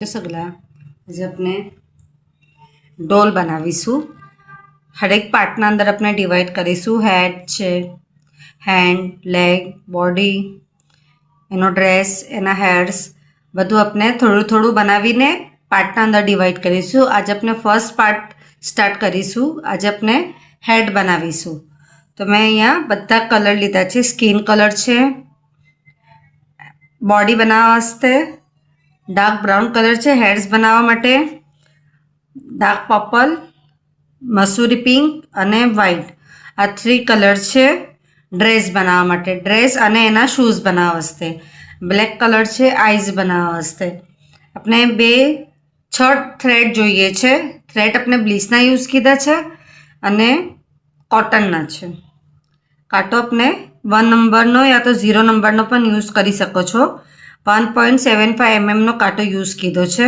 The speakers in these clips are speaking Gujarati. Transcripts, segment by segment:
सगला आज अपने डोल बनावीशू। हर एक पार्टना अंदर अपने डिवाइड करीशू। हेड छे, हैंड, लेग, बॉडी, एनो ड्रेस, एना हेर्स बधु अपने थोड़ू थोड़ू बनावीने पार्टना अंदर डिवाइड करीशू। आज अपने फर्स्ट पार्ट स्टार्ट करीशू। आज अपने हेड बनावीशू। तो मैं अहींया बधा कलर लीधा छे। स्किन कलर छे, बॉडी बनावा वास्ते डार्क ब्राउन कलर है, हेड्स बनावा माटे डार्क पर्पल, मसूरी पिंक अने व्हाइट आ 3 कलर है ड्रेस बनावा माटे। ड्रेस अने एना शूज बनावा वास्ते ब्लेक कलर है आईज बनावा वास्ते। अपने 6 थ्रेड जोईए छे। थ्रेड अपने ब्लीचना यूज कीधा छे अने कॉटनना छे। कांटो अपने 1 नंबरनो या तो 0 नंबरनो पण यूज करी शको छो। 1.75 mm नो कांटो यूज कीधो छे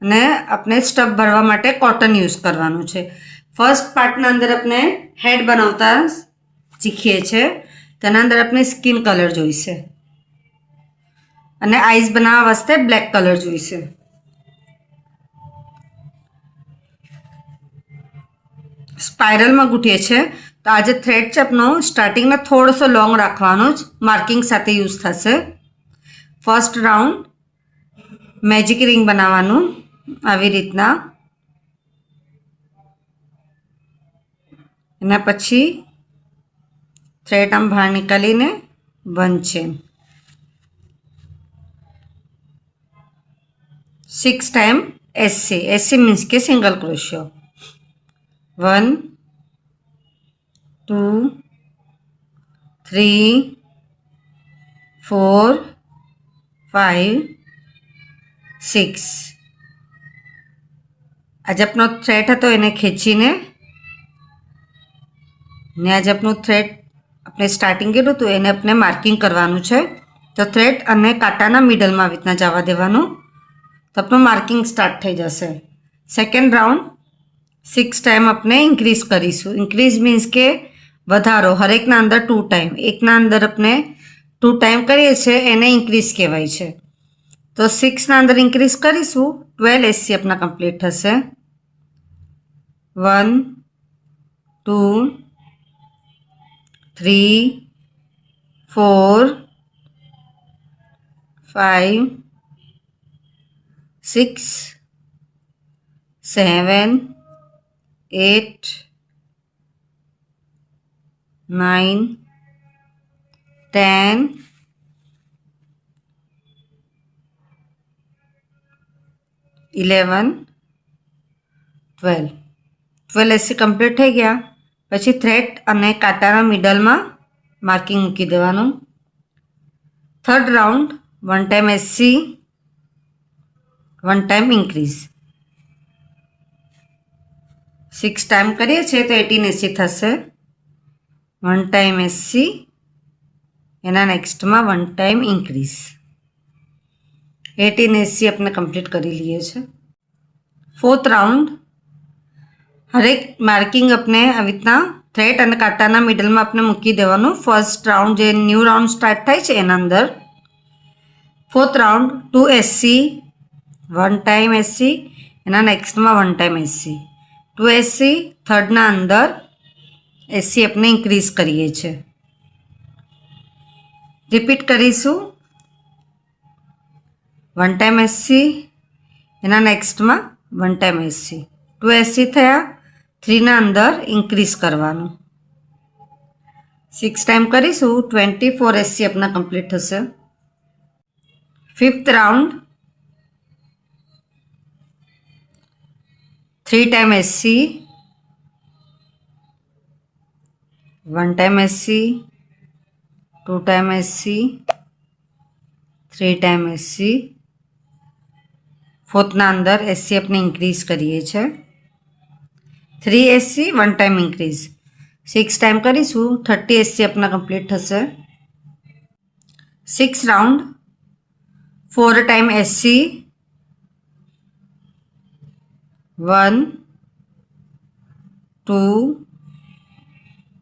ने अपने स्टफ भरवा माटे कॉटन यूज करवानुं छे। फर्स्ट पार्टना अंदर अपने हेड बनावता शीखीए छे। तेना अंदर अपने स्किन कलर जोईशे अने आईज बनावा वास्ते ब्लेक कलर जोईशे। स्पाइरल में गूंथीए छे तो आज थ्रेड छे अपनो स्टार्टिंग में थोड़ो लॉन्ग राखवानो ज मार्किंग साथे यूज थशे। फर्स्ट राउंड मैजिक रिंग बनावानुं आवी रीतना, एना पछी थ्रेड आम बहार निकालीने 1 chain 6 time SC. SC means के सिंगल क्रोशियो। 1 2 3 4 5 6। आज अपनो थ्रेड हतो एने खींचीने ने आज अपनो थ्रेड अपने स्टार्टिंग कर्युं तो एने अपने मार्किंग करवानुं छे। तो थ्रेड अने कांटाना मिडल में आवी रीतना जवा देवानुं तो अपनो मार्किंग स्टार्ट थई जशे। सेकंड राउंड 6 टाइम अपने इंक्रीज करीशुं। इंक्रीज मीन्स के वधारो। हर एक ना अंदर 2 टाइम, एक ना अंदर अपने 2 टाइम करीए छे एने इंक्रीज कहेवाय छे। तो 6 ना अंदर इंक्रीज करीशुं 12 एससी अपना कम्प्लीट थशे। 1 2 3 4 5 6 7 8 9 10 11 12 12 एससी कम्प्लीट थई गया। पछी थ्रेड अने कांटाना मिडल में मार्किंग मूकी देवानुं। Third round 1 time SC 1 time increase. 6 time करीए छे तो 18 एससी थशे। 1 टाइम एससी एना नेक्स्ट में 1 टाइम इंक्रीज। 18 एससी अपने कम्प्लीट करी लीए छे। फोर्थ राउंड हर एक मार्किंग अपने आवी रीतना थ्रेड अने कांटाना मिडल में अपने मूकी देवानुं। फर्स्ट राउंड जे न्यू राउंड स्टार्ट थाय छे एना अंदर। Fourth round 2 SC 1 time SC एना नेक्स्ट में 1 टाइम एससी 2 एससी। थर्ड ना अंदर एससी अपने इंक्रीज करीए छे। रिपीट करीशुं 1 टाइम एससी एना नेक्स्ट में 1 टाइम एससी 2 एससी थया। 3 ना अंदर इंक्रीज करवानुं। 6 टाइम करीशुं 24 एससी अपना कम्प्लीट थशे। Fifth round 3 time SC 1 time SC 2 time SC 3 time SC. Fourth ना अंदर एससी अपने इंक्रीज करीए छे। 3 एससी 1 टाइम इंक्रीज। 6 टाइम करीशुं 30 एससी अपना कम्प्लीट थशे। 6 round 4 time SC 1 2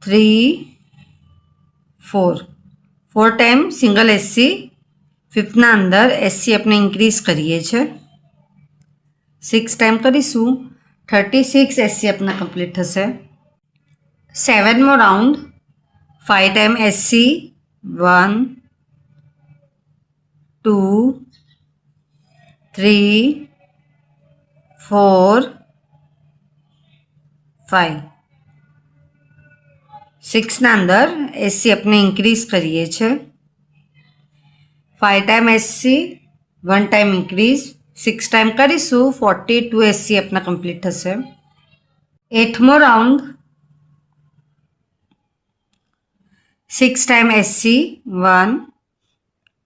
3 4 4 time single SC ફિફ્થના અંદર એસસી આપણે ઇન્ક્રીઝ કરીએ છીએ. 6 ટાઈમ કરીશું 36 એસસી આપણા કમ્પ્લીટ થશે. 7મો રાઉન્ડ 5 ટાઈમ એસસી 1 2 3 4 5. 6ના અંદર એસસી આપણે ઇન્ક્રીઝ કરીએ છીએ. 5 time SC 1 time increase 6 time કરીશું 42 એસસી આપણા કમ્પ્લીટ થશે. 8મો રાઉન્ડ 6 ટાઈમ એસસી 1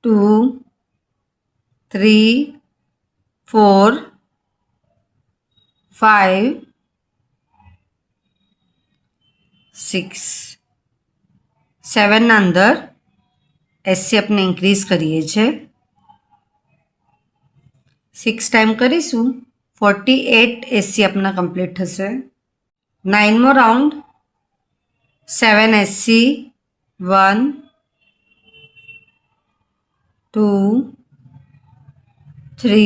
2 3 4 5 6. 7ના અંદર એસસી આપણે ઇન્ક્રીઝ કરીએ છીએ. 6 ટાઈમ કરીશું 48 એસસી આપણા કમ્પ્લીટ થશે. 9મો રાઉન્ડ 7 એસસી 1 2 3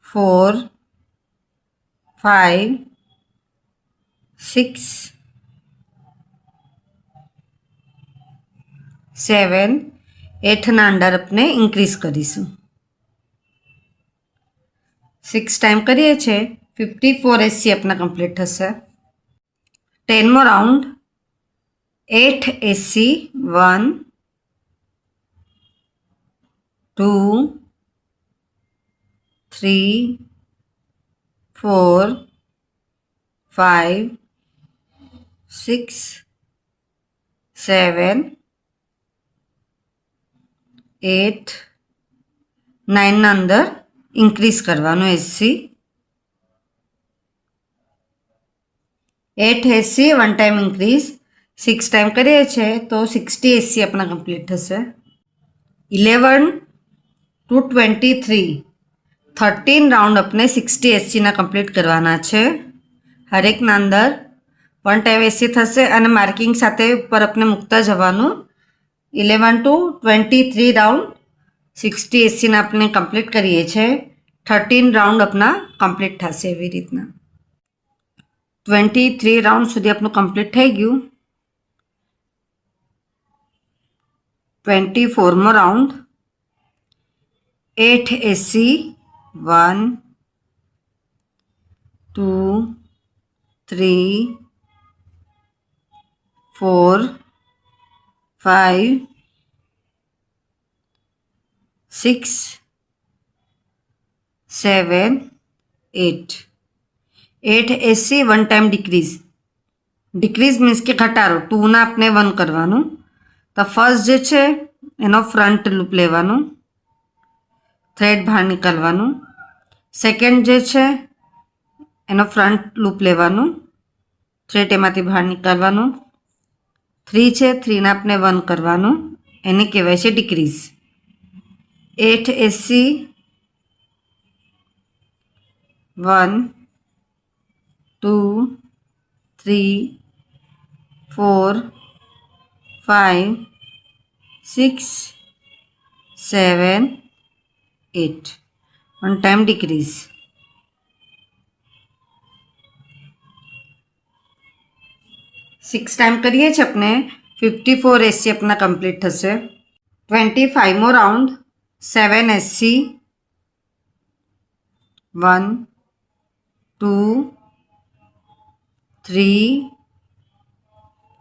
4 5 6 7 8ના અંડર આપણે ઇન્ક્રીઝ કરીશું. 6 ટાઈમ કરીએ છીએ 54 એસસી આપણા કમ્પ્લીટ થશે. 10મો રાઉન્ડ 8 એસસી 1 2 3 4 5 6 7 8 9ના અંદર ઇન્ક્રીઝ કરવાનું SC. 8 SC 1 time increase 6 time કરીએ છીએ તો 60 એસસી આપણા કમ્પ્લીટ થશે. 11 to 23 13 રાઉન્ડ આપણે 60 એસસીના કમ્પ્લીટ કરવાના છે. હરેકના અંદર 1 ટાઈમ એસસી થશે અને માર્કિંગ સાથે ઉપર આપણે મૂકતા જવાનું. 11 to 23 રાઉન્ડ 60 એસસીના આપણે કમ્પ્લીટ કરીએ છીએ. 13 રાઉન્ડ આપણા કમ્પ્લીટ થશે એવી રીતના. 23 રાઉન્ડ સુધી આપણું કમ્પ્લીટ થઈ ગયું. 24મો round 8 SC 1 2 3 4 5 6 7 8. 8 SC 1 time decrease means કે ઘટાડો. 2ના આપણે 1 કરવાનું. તો ફર્સ્ટ જે છે એનો ફ્રન્ટ લૂપ લેવાનું, થ્રેડ બહાર નીકળવાનું. સેકન્ડ જે છે એનો ફ્રન્ટ લૂપ લેવાનું, થ્રેડ એમાંથી બહાર નીકળવાનું. 3 છે 3ના આપણે 1 કરવાનું, એને કહેવાય છે decrease. 8 SC 1 2 3 4 5 6 7 8. 1 time decrease. 6 time કરીએ છીએ આપણે 54 એસસી આપણા કમ્પ્લીટ થશે. 25મો round 7 SC 1 2 3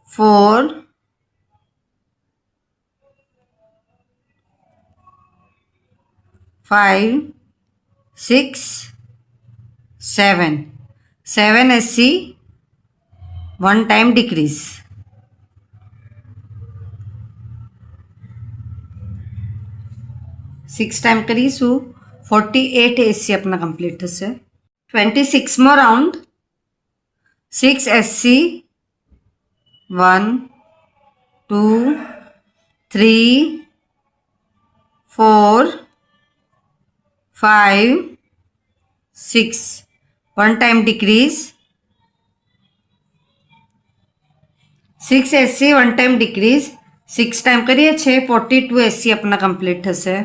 4 5 6 7. 7 SC 1 time decrease. 6 time કરીશું 48 એસસી આપણા કમ્પ્લીટ થશે. 26મો round 6 SC 1 2 3 4 5 6. 1 time decrease. 6 SC 1 time decrease. 6 time करिए 42 SC अपना कंप्लीट थशे।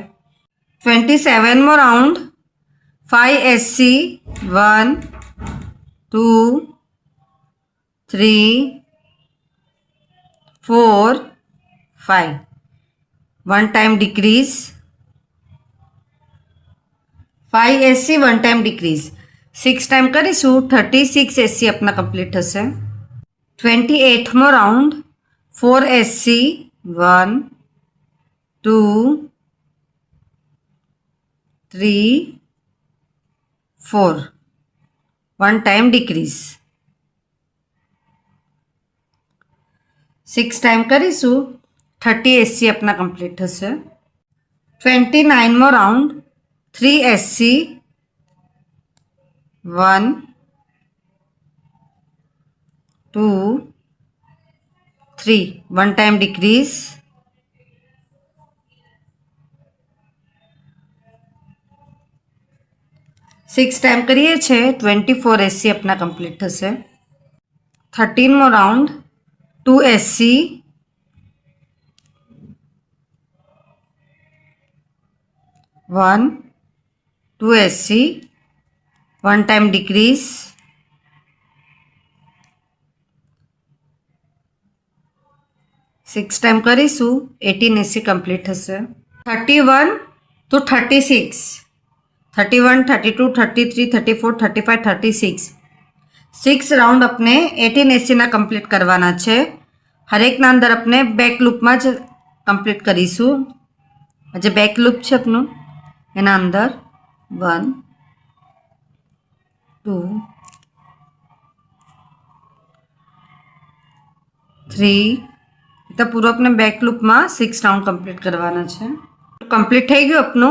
27मो round 5 SC 1 2 3 4 5 1 time decrease 5 SC 1 time decrease 6 time करीशू 36 SC अपना कंप्लीट थशे। 28मो round 4 SC 1 2 3 4 1 time decrease 6 time करीशू 30 SC अपना कंप्लीट थशे। 29मो round 3 SC 1 2 3 1 time decrease 6 time करिए 24 SC अपना कंप्लीट थशे। 13मो round 2 SC 1 2 SC 1 time decrease 6 time करीशू 18 SC कंप्लीट थशे। 31 to 36 31 32 33 34 35 36 6 राउंड अपने 18 SC ना कंप्लीट करवाना है। हर एक ना अंदर अपने बैक लूप में ज कंप्लीट करीशू। जे बैक लूप है अपनू एना अंदर 1 2 3 तो पूरा अपने बैक लूप में 6 राउंड कंप्लीट करवाना है। कंप्लीट थई गयुं अपनू।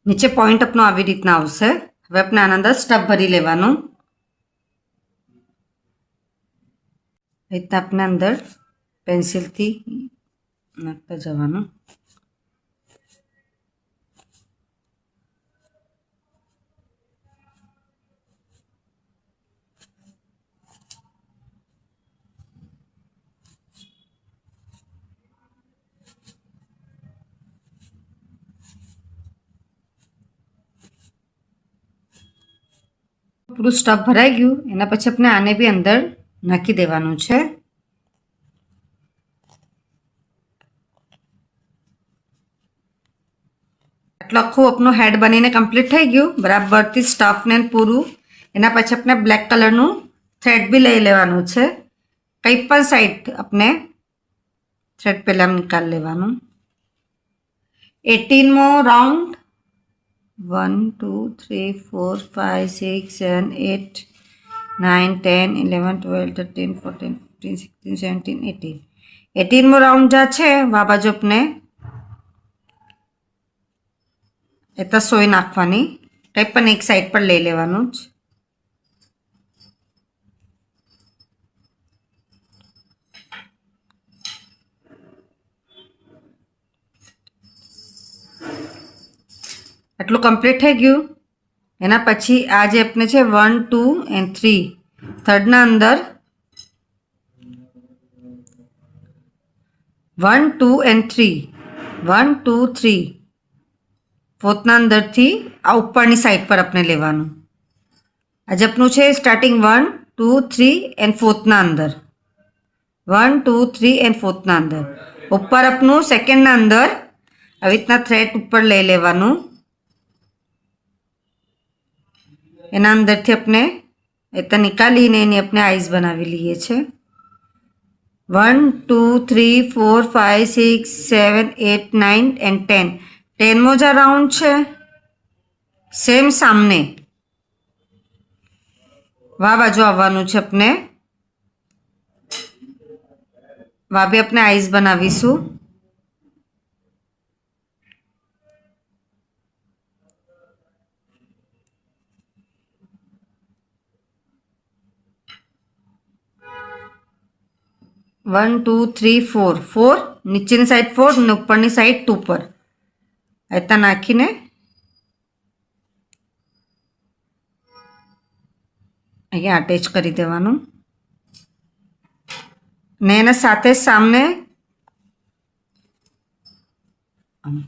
नीचे पॉइंट अपनो आवी रीतना आवशे। हवे अपने आना अंदर स्टफ भरी लेवानुं। रीतना अपने अंदर पेन्सिल थी नाखता जवानुं। पूરું સ્ટફ ભરાઈ ગયું એના પછી આપણે આને બી અંદર નાખી દેવાનું છે। આટલું આખું આપણું હેડ બનીને કમ્પ્લીટ થઈ ગયું બરાબરથી સ્ટફને પૂરું। એના પછી આપણે બ્લેક કલરનું થ્રેડ બી લઈ લેવાનું છે। કંઈ પણ સાઈડ આપણે થ્રેડ પહેલાં નિકાળી લેવાનું। 18મો રાઉન્ડ 1 2 3 4 5 6 7 8 9 10 11 12 13 14 15 16 17 18 18મો રાઉન્ડ जा છે આ બાજુ આપણે એ તો સોય નાખવાની કંઈ પણ એક સાઈડ પર લઈ લેવાનું જ। આટલું કમ્પ્લીટ થઈ ગયું। એના પછી આ જે આપણે છે 1 2 and 3 થર્ડના અંદર 1 2 and 3 1 2 3 ફોર્થના અંદરથી આ ઉપરની સાઈડ પર આપણે લેવાનું। આજે આપણું છે સ્ટાર્ટિંગ 1 2 3 and ફોર્થના અંદર 1 2 3 and ફોર્થના અંદર ઉપર આપણું સેકન્ડના અંદર આવી રીતના થ્રેડ ઉપર લઈ લેવાનું। એના અંદરથી આપણે એ તો નિકાલીને એની આપણે આઈસ બનાવી લઈએ છે। 1 2 3 4 5 6 7 8 9 and 10 10મો જે રાઉન્ડ છે સેમ સામને વા બાજુ આવવાનું છે આપણે વા બી આપણે આઈસ બનાવીશું। 1 2 3 4 4 નીચેની સાઈડ 4 ને ઉપરની સાઈડ 2 પર આયતા નાખીને અહીંયા અટેચ કરી દેવાનું ને એના સાથે સામને આવી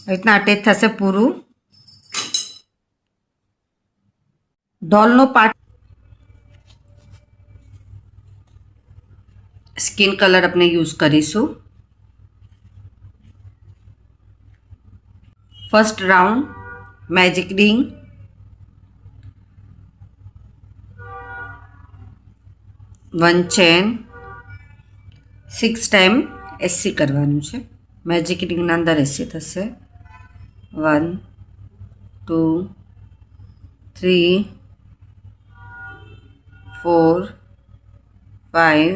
રીતના અટેચ થશે પૂરું. ડોલનો પાર્ટ સ્કિન કલર આપણે યુઝ કરીશું. First round magic ring, one chain, 6 time SC કરવાનું છે. મેજિક રિંગના અંદર એસસી થશે. 1 2 3 4 5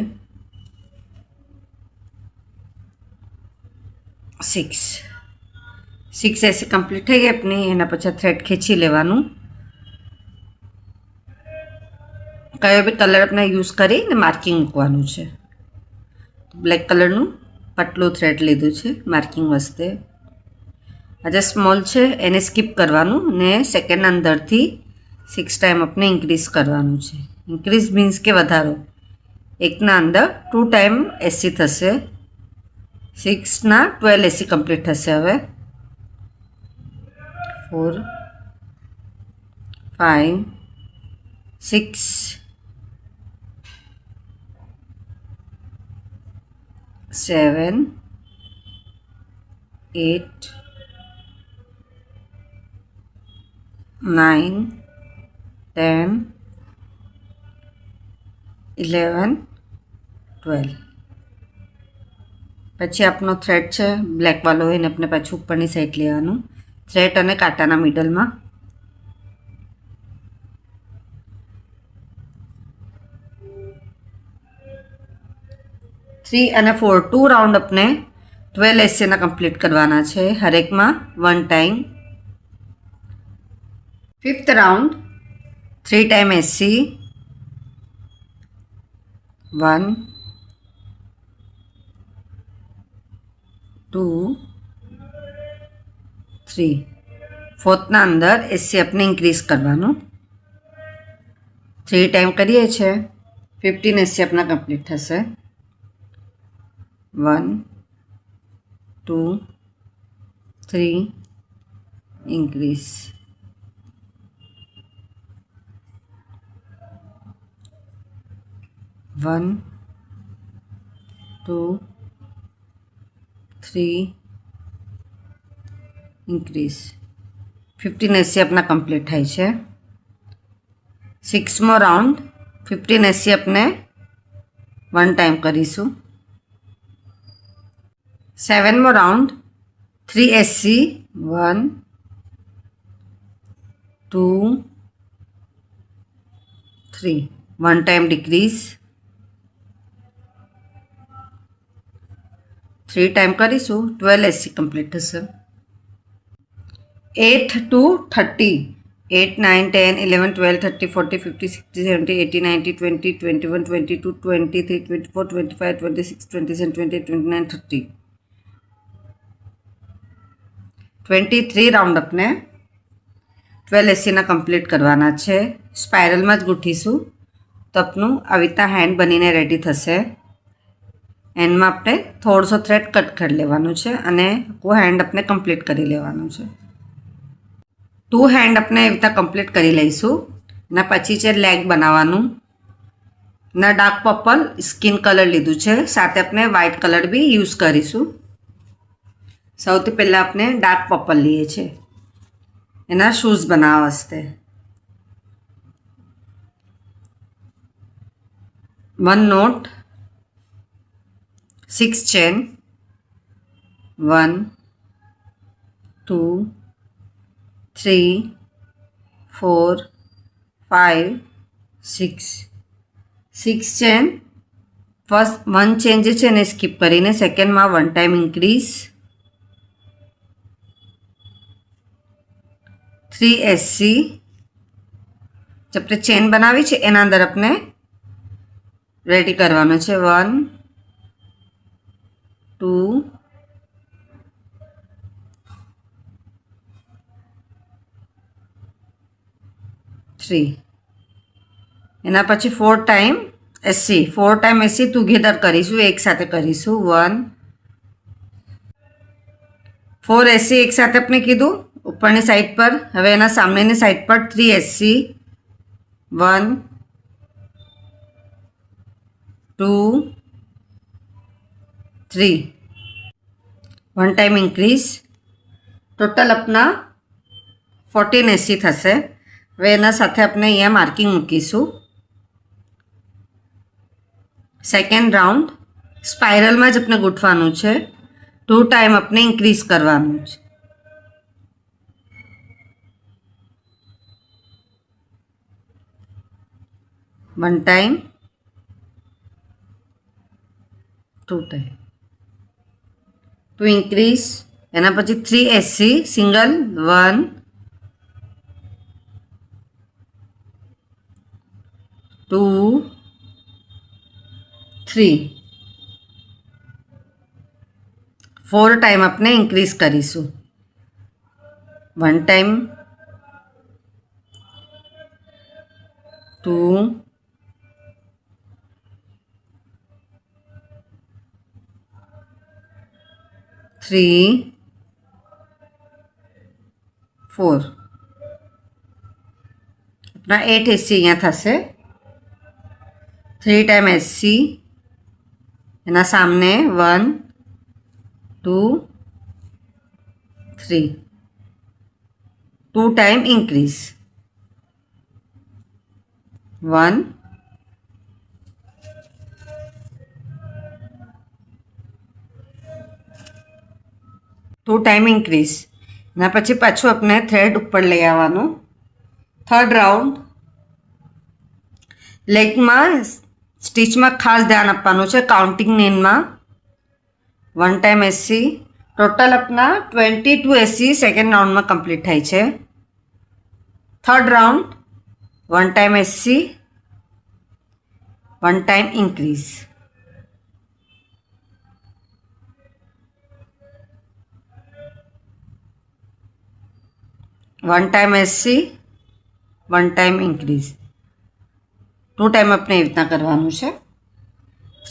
6 એસી કમ્પ્લીટ થઈ ગઈ આપની. એના પછી થ્રેડ ખેંચી લેવાનું. કયો બી કલર આપણે યુઝ કરીને માર્કિંગ મૂકવાનું છે. બ્લેક કલરનું પતલું થ્રેડ લીધું છે માર્કિંગ વાસ્તે. આ જે સ્મોલ છે એને સ્કીપ કરવાનું ને સેકન્ડ અંદરથી 6 ટાઈમ આપણે ઇન્ક્રીઝ કરવાનું છે. ઇન્ક્રીઝ મીન્સ કે વધારો. એકના અંદર 2 ટાઈમ એસી થશે. 6ના 12 એસી કમ્પ્લીટ થશે. હવે 4 5 6 7 8 9 10 11 12. પછી આપનો થ્રેડ છે બ્લેકવાળો એને આપણે પાછું ઉપરની સાઈડ લેવાનું. થ્રેડ અને કાંટાના મિડલમાં. થ્રી અને 4 2 રાઉન્ડ આપણે 12 એસસીના કમ્પ્લીટ કરવાના છે હરેકમાં 1 time. 5th round 3 time SC. 1 2 3. 4થના અંદર એસસી આપણે ઇન્ક્રીઝ કરવાનું. 3 ટાઈમ કરીએ છીએ 15 એસસી આપણા કમ્પ્લીટ થશે. 1 2 3 ઇન્ક્રીઝ. 1 2 3 ઇન્ક્રીઝ. 15 એસસી આપણા કમ્પ્લીટ થાય છે. 6મો રાઉન્ડ 15 એસસી આપણે 1 ટાઈમ કરીશું. 7મો round 3 SC. 1 2 3 1 time decrease. 3 time કરીશું 12 એસસી કમ્પ્લીટ થશે. 8 to 30. 8 9 10 11 12 13 14 15 16 17 18 19 20 21 22 23 24 25 26 27 28 29 30. 23 રાઉન્ડ આપણે 12 એસસીના કમ્પ્લીટ કરવાના છે. સ્પાઇરલમાં જ ગૂંથીશું તો આપનું આવી રીતના હેન્ડ બનીને રેડી થશે. એન્ડમાં આપણે થોડોસો થ્રેડ કટ કરી લેવાનું છે અને હેન્ડ આપણે કમ્પ્લીટ કરી લેવાનું છે. 2 હેન્ડ આપણે એવી રીતના કમ્પ્લીટ કરી લઈશું. અને પછી છે લેગ બનાવવાનું. ના ડાર્ક પર્પલ સ્કિન કલર લીધું છે, સાથે આપણે વ્હાઇટ કલર બી યુઝ કરીશું. સૌથી પહેલાં આપણે ડાર્ક પર્પલ લઈએ છીએ એના શૂઝ બનાવવા વાસ્તે. 1 note, 6 chain, 1 2 3 4 5 6. 6 chain. First 1 chain જે છે એને સ્કીપ કરીને સેકન્ડમાં 1 ટાઈમ ઇન્ક્રીઝ. 3 એસસી. જે આપણે ચેન બનાવી છે એના અંદર આપણે રેડી કરવાનું છે. 1 2 3. એના પછી 4 time SC. 4 time SC together કરીશું, એક સાથે કરીશું. 1 4 એસસી એક સાથે આપણે કીધું ઉપરની સાઈડ પર. હવે એના સામેની સાઈડ પર 3 એસસી 1 2 3 1 टाइम इंक्रीज टोटल अपना 14 एसी थशे. હવે એના સાથે આપણે અહીંયા માર્કિંગ મૂકીશું. સેકન્ડ રાઉન્ડ સ્પાઇરલમાં જ આપણે ગૂંથવાનું છે. 2 ટાઈમ આપણે ઇન્ક્રીઝ કરવાનું છે. One time 2 time to increase. એના પછી 3 એસસી સિંગલ 1 2 3 4 ટાઈમ આપણે ઇન્ક્રીઝ કરીશું. 1 ટાઈમ 2 3 4 अपना 8 एससी अहींया थशे. 3 टाइम एससी एना सामने 1 2 3 2 टाइम इंक्रीज 1 2 टाइम इंक्रीज. एना पछी पाछुं अपने थ्रेड उपर लई आववानुं. थर्ड राउंड लेग में स्टीच में खास ध्यान आपवानुं छे. काउंटिंग नीन में 1 टाइम एससी टोटल अपना 22 एससी सेकंड राउंड में कम्प्लीट थाय छे. Third round 1 time SC 1 time increase 1 time SC 1 time increase 2 time अपने एवी रीतना करवानुं छे.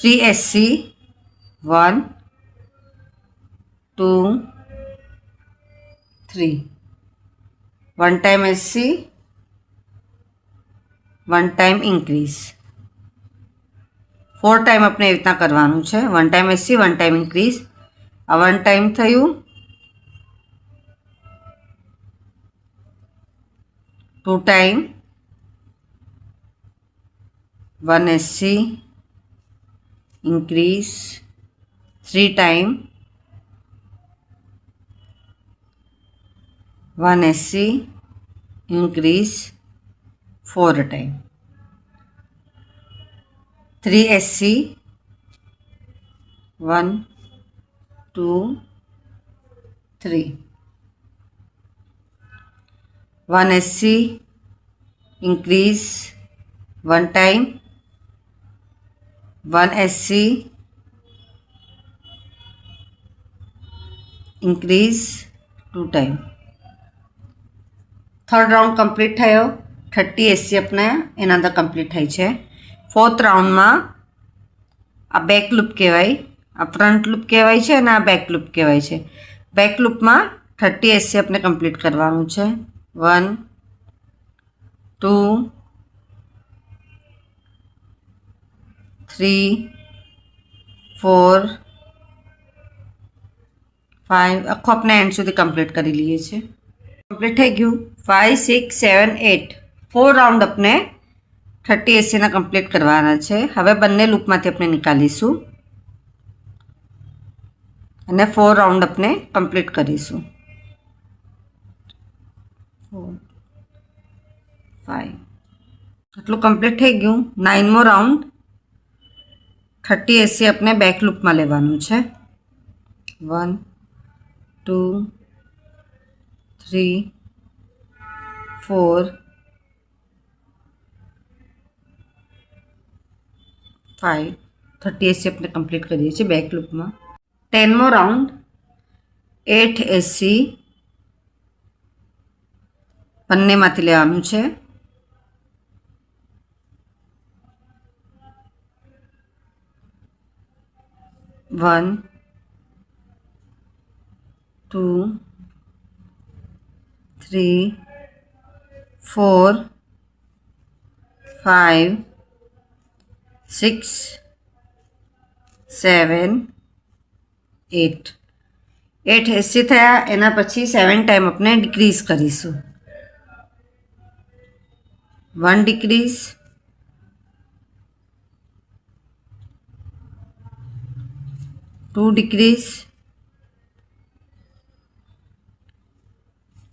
3 SC 1 2 3 1 time SC 1 time increase 4 time अपने एवी रीतना करवानुं छे. 1 टाइम एससी 1 टाइम इंक्रीज. आ 1 टाइम थयुं. 2 time 1 SC increase 3 time 1 SC increase 4 time 3 SC 1 2 3 1 SC increase 1 time 1 SC increase 2 time. Third round complete थयो. 30 एससी अपने एना अंदर कम्प्लीट थाय छे. फोर्थ राउंड में आ बेक लूप कहेवाय. आ फ्रंट लूप कहेवाय छे अने आ बेक लूप कहेवाय छे. बेक लूप में 30 एससी अपने कम्प्लीट करवानुं छे. 1 2 3 4 5 आखो अपने एंड सुधी कम्प्लीट करी लीए छे. कम्प्लीट थई गयुं. 5 6 7 8 4 राउंड अपने 30 एससी ना कम्प्लीट करवाना छे. हवे बंने लूपमांथी अपने निकालीशुं अने 4 राउंड अपने कम्प्लीट करीशुं. 4 5 आटલું कम्प्लीट थई गयुं. 9मो राउंड 30 एससी अपने बेक लूप में लेवानुं छे. 1 2 3 4 5 30 एससी अपने कम्प्लीट करिए छे बेक लूप में. 10मो राउंड 8 एससी बंनेमांथी लेवानुं छे. 1 2, 3, 4, 5, 6, 7, 8. 8 એસી થયા. એના પછી 7 ટાઈમ આપણે ડિક્રીઝ કરીશું. 1 decrease, 2 decrease,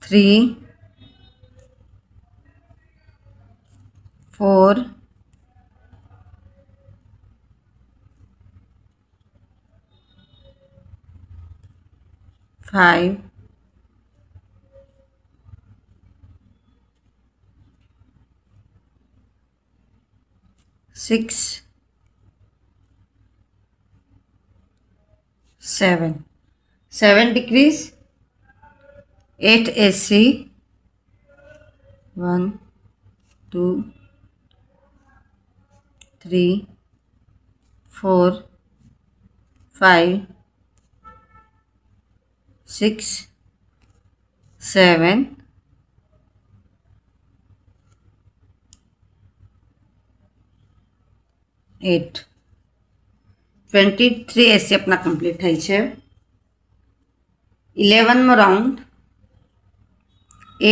3, 4, 5, 6, 7. 7 decrease, 8 AC, 1, 2, 3, 4, 5, 6, 7, 8. 23 AC अपना कंप्लीट थाय छे. 11 राउंड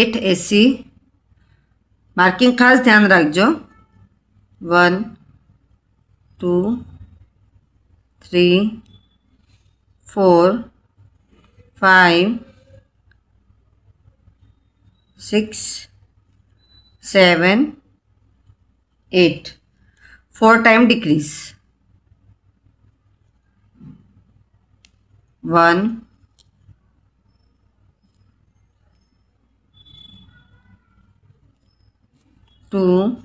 8 AC. मार्किंग खास ध्यान रखजो. 1, 2, 3, 4, 5, 6, 7, 8. 4 time decrease. 1, 2,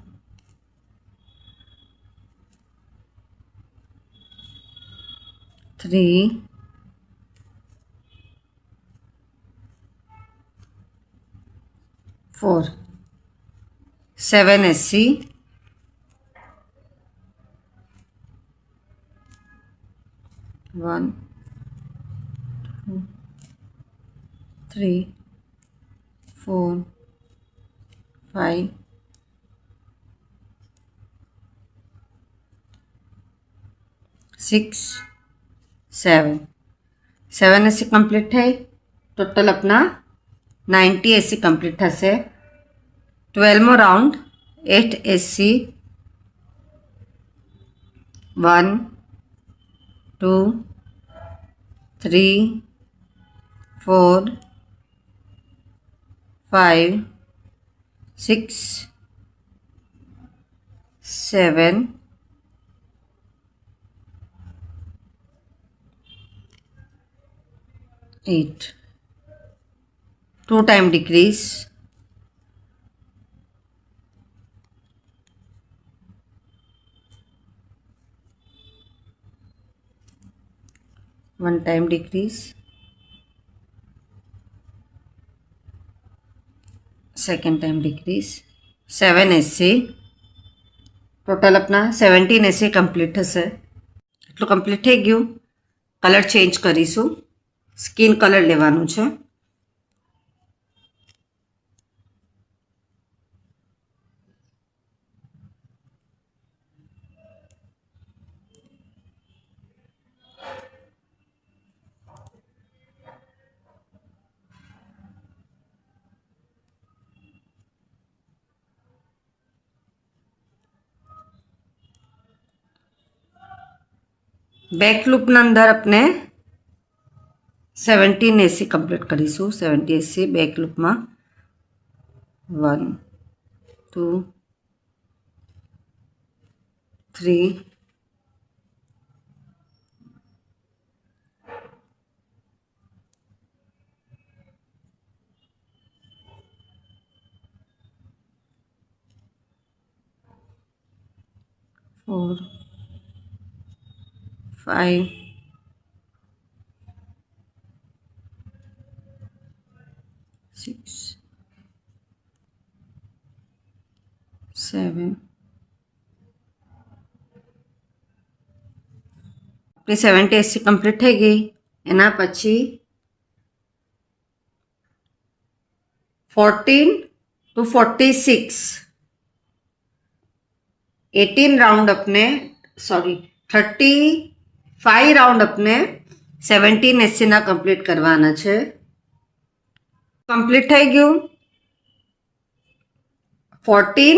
3, 4. 7 SC. 1, 2, 3, 4, 5, 6, 7. 7 AC complete थाय. टोटल अपना 90 AC कंप्लीट थशे. 12 round 8 AC. 1, 2, 3, 4, 5, 6, 7, 8. 2 time decrease. 1 time decrease. Second time decrease. 7 SC. Total अपना 17 SC कंप्लीट थशे. એટલું કમ્પ્લીટ થઈ ગયું. કલર ચેન્જ કરીશું. સ્કિન કલર લેવાનું છે. બેક લૂપના અંદર આપણે 17 AC कंप्लीट કરીશું. 70 AC બેક લૂપમાં 1, 2, 3, 4, 5, 6, 7. આપણી 70 AC કમ્પ્લીટ થઈ ગઈ. એના પછી 14 to 46, 18 राउंड अपने 35 राउंड अपने 17 SC ना कम्प्लीट करवाना छे। कम्प्लीट थई गयुं। 14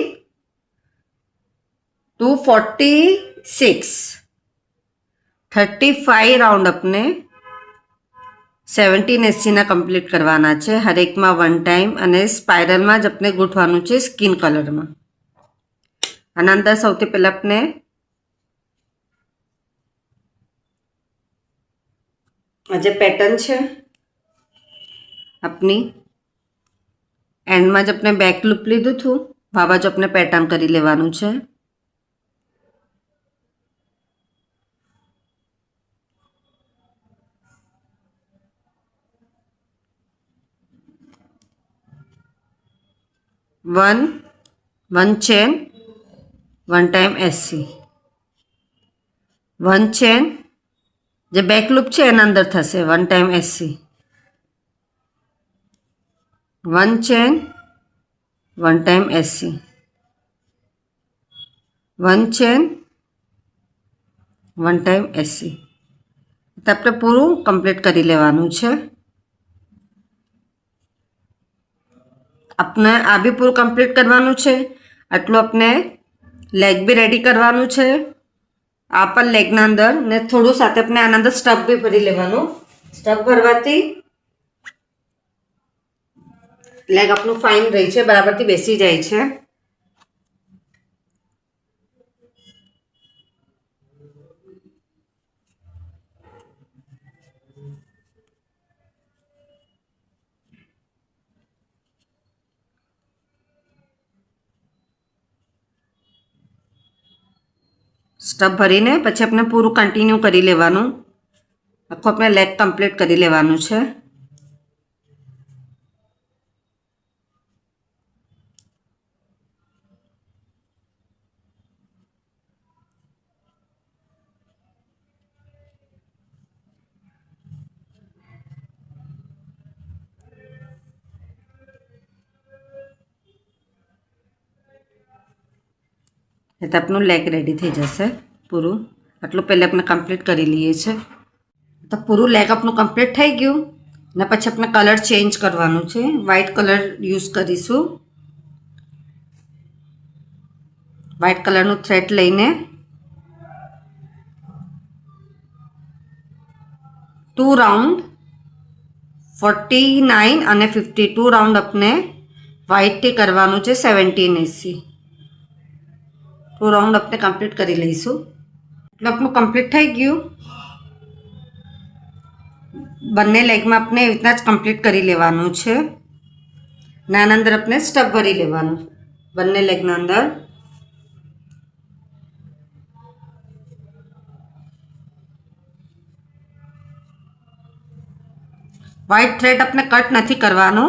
to 46, 35 राउंड अपने 17 SC ना कम्प्लीट करवाना छे। हरेक में 1 टाइम अने स्पाइरल में ज अपने गूंथवानुं छे स्किन कलर में। आना अंदर सौथी पहला अपने आज पेटर्न छे अपनी एंड में ज अपने बेक लूप लीधुं थुं, भावा ज अपने पेटर्न करी लेवानुं छे। One chain 1 time SC, 1 chain जे बेक लूप है एना अंदर थशे 1 time SC, 1 chain 1 time SC, 1 chain 1 time SC। तो आपणे पूरू कम्प्लीट करी लेवानुं छे। अपने आ भी पूरू कम्प्लीट करवानुं छे। आटलू अपने लेग भी रेडी करवानुं छे। आ पण लेगना अंदर ने थोड़ू साथे अपने आना अंदर स्टफ भी भरी लेवानुं। स्टफ भरवाथी लेग आपनु फाइन रही छे, बराबर थी बेसी जाय छे। स्टफ भरीने पछी अपने पूरू कंटीन्यू करी लेवानुं। आखो अपने लेग कम्प्लीट करी लेवानुं छे। तो अपनु लेग रेडी थी जैसे पूरू। आटलू पहले अपने कम्प्लीट करी लीए छे। तो पूरू लेग अपनु कम्प्लीट थई गयुं ने पछी अपने कलर चेन्ज करवानुं छे। व्हाइट कलर यूज करीशुं। व्हाइट कलरनुं थ्रेड लईने 2 राउंड 49 અને 52 राउंड अपने व्हाइट थी करवानुं छे 17 SC। 2 राउंड अपने कम्प्लीट करी लईशुं। એટલે આપણું કમ્પ્લીટ થઈ ગયું। બંને લેગમાં આપણે એવી રીતના જ કમ્પ્લીટ કરી લેવાનું છે। નાના અંદર આપણે સ્ટફ ભરી લેવાનું બંને લેગના અંદર। व्हाइट थ्रेड अपने कट नहीं करवानो।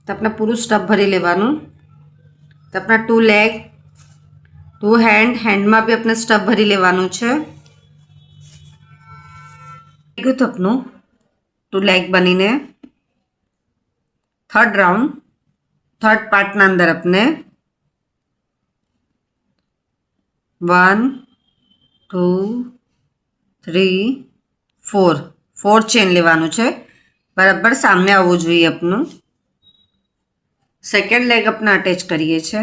तो अपने पूरू स्टफ भरी लेवानु। तो अपना 2 लेग 2 हैंड, हैंड में भी अपने स्टफ भरी लेवानु छे। तो अपनु 2 लेग बनीने 3rd राउंड 3rd पार्ट ना अंदर अपने 1 2 3 4 चेन लेवानु छे। बराबर सामने आववुं जोईए। अपनु सेकंड लेग अपना अटेच करीए छे।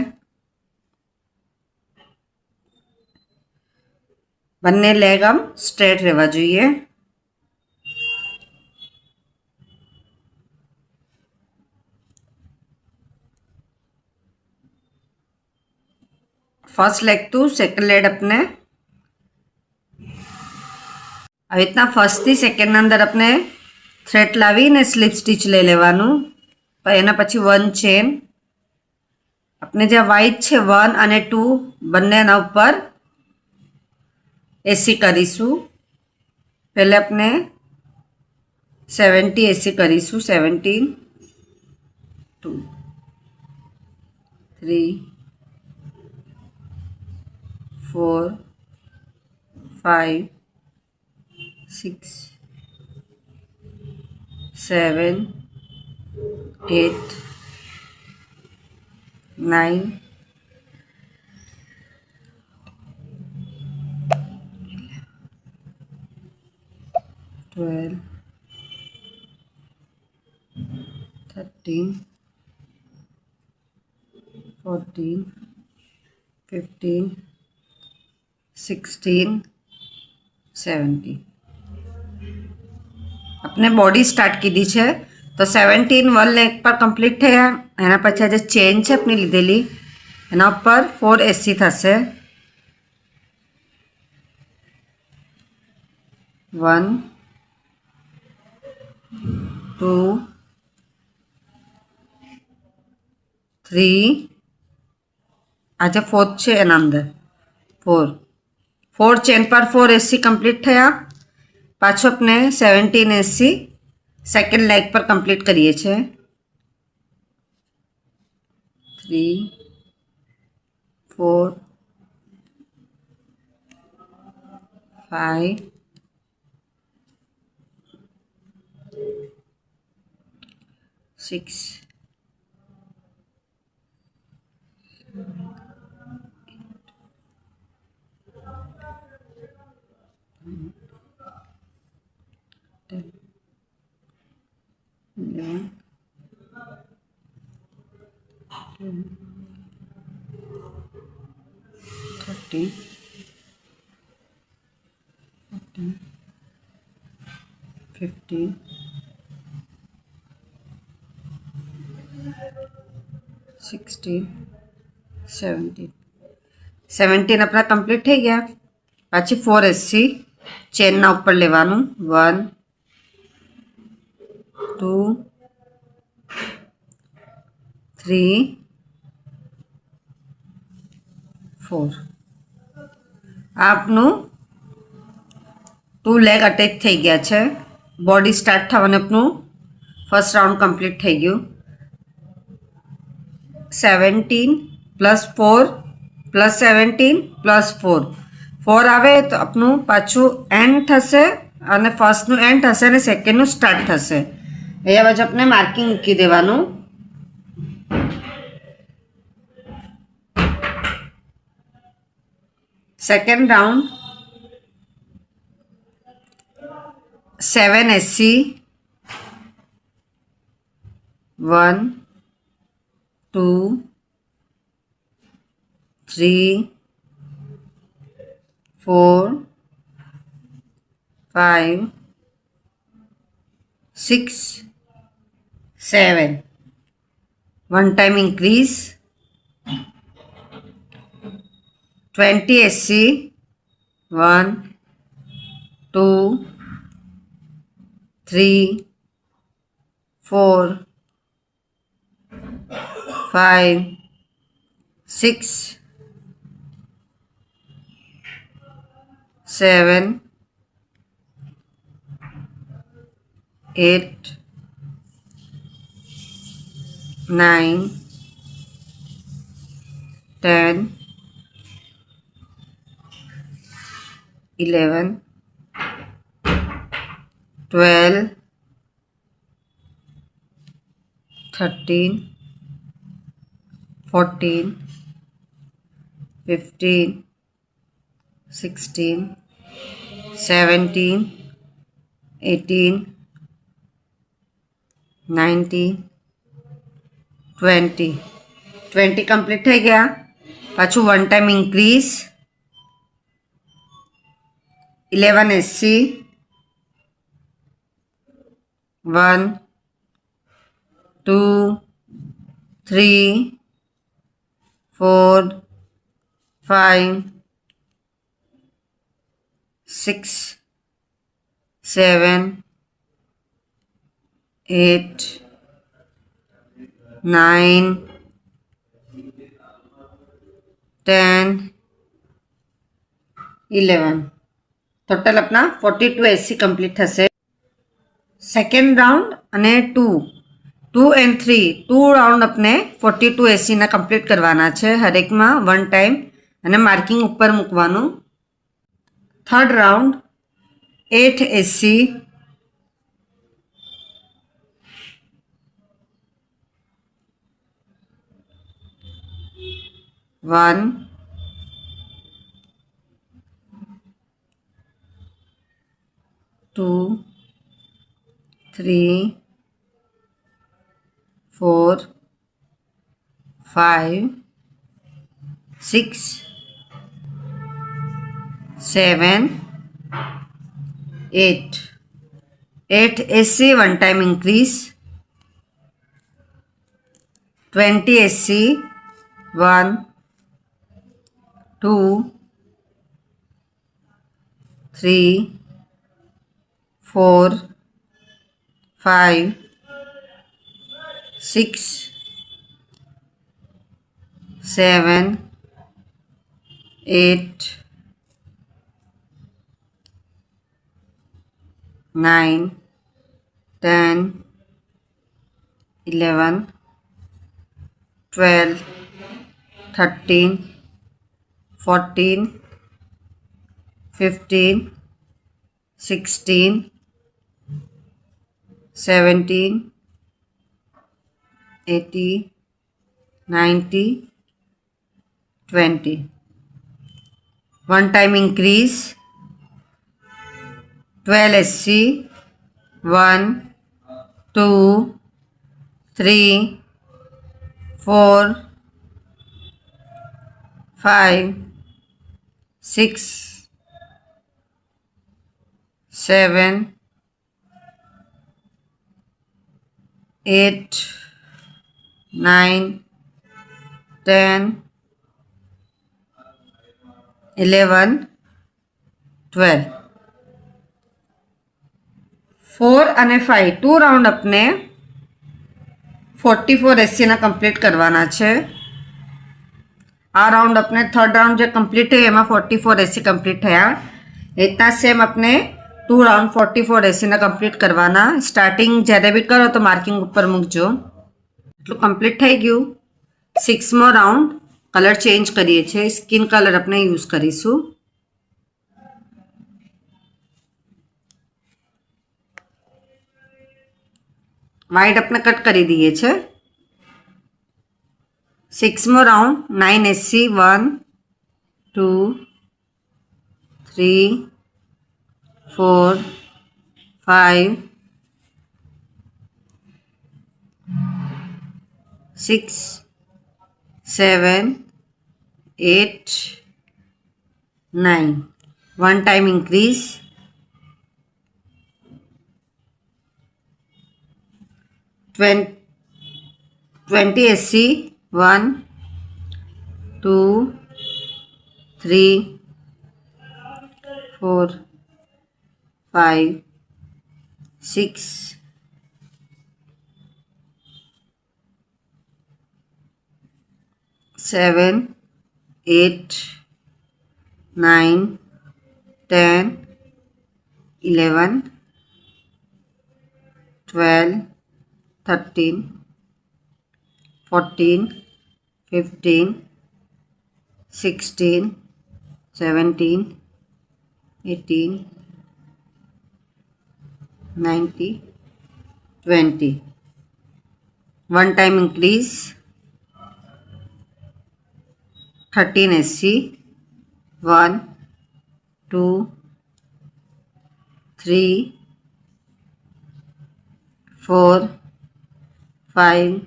बंने लेग आम स्ट्रेट रहवा जोईए। First leg to second leg अपने आ रीतना फर्स्ट थी सेकंड अंदर अपने थ्रेड लावी ने स्लीप स्टीच ले लेवानुं। एना पछी 1 चेन अपने जे व्हाइट छे 1 અને 2 बंनेना उपर एसी करीशुं। पहले अपने 70 એસી કરીશું. 17 2 3 4 5 6 7 8 9 12 13 14 15 16 17 આપણે બોડી સ્ટાર્ટ કીધી છે તો 17 વન લેગ પર કમ્પ્લીટ થયા. એના પછી આ જે ચેન છે આપણી લીધેલી એના ઉપર 4 એસી થશે. 1 2 3 આ જે ફોર્થ છે એના અંદર 4 ચેન પર 4 એસી કમ્પ્લીટ થયા. પાછું આપણે 17 એસી સેકન્ડ લેગ પર કમ્પ્લીટ કરીએ છીએ. 3 4 5 6 10 11 12 13 14 15 16 17 આપણા કમ્પ્લીટ થઈ ગયા. પાછી 4 એસી ચેનના ઉપર લેવાનું. 1 2 3 4 આપનું 2 લેગ અટેચ થઈ ગયા છે. બોડી સ્ટાર્ટ થવાનું આપનું ફર્સ્ટ રાઉન્ડ કમ્પ્લીટ થઈ ગયું. 17 પ્લસ 4 પ્લસ 17 પ્લસ 4 આવે તો આપનું પાછું એન્ડ થશે અને ફર્સ્ટનું એન્ડ થશે અને સેકન્ડનું સ્ટાર્ટ થશે. અહીંયા બાજુ આપણે માર્કિંગ મૂકી દેવાનું. સેકન્ડ રાઉન્ડ 7 એસી 1 2 3 4 5 6 7 one time increase. 20 એસી 1 2 3 4 5 6 7 8 9 10 11 12 13 14 15 16 17 18 19 20 કમ્પ્લીટ થઈ ગયા. પાછું વન ટાઈમ ઇન્ક્રીઝ. 11 એસી 1 2 3 4 5 6 7 8 9 10 11 ટોટલ अपना 42 एसी कंप्लीट થશે. સેકન્ડ રાઉન્ડ અને 2 એન્ડ 3 2 રાઉન્ડ આપણે 42 એસીના કમ્પ્લીટ કરવાના છે, હરેકમાં 1 ટાઈમ અને માર્કિંગ ઉપર મૂકવાનું. થર્ડ રાઉન્ડ 8 એસી, 1 2 3 4 5 6 7 8 8 AC 1 time increase, 20 AC 1 2 3 4 5 6 7 8 9 10 11 12 13 14 15 16 17 18 19 20. 1 time increase, 12 SC 1 2 3 4 5 6 7 8 9 10 11 12. 4 અને 5 2 રાઉન્ડ આપણે 44 એસીના કમ્પ્લીટ કરવાના છે. આ રાઉન્ડ આપણે થર્ડ રાઉન્ડ જે કમ્પ્લીટ થયું એમાં 44 એસી કમ્પ્લીટ થયા. इतना सेम अपने 2 राउंड 44 एसी कम्प्लीट करवाना. स्टार्टिंग જ્યારે બી કરો તો માર્કિંગ ઉપર મૂકજો. એટલું કમ્પ્લીટ થઈ ગયું. 6મો રાઉન્ડ કલર ચેન્જ કરીએ છીએ. સ્કિન કલર આપણે યુઝ કરીશું. વ્હાઈટ આપણે કટ કરી દઈએ છે. 6મો રાઉન્ડ 9 એસી 1 2 3 4 5 6 7 8 9. 1 time increase, 20 SC 1 2 3 4 5 6 7 8 9 10 11 12 13 14 15 16 17 18 19 20. 1 time increase, 13 SC 1 2 3 4 5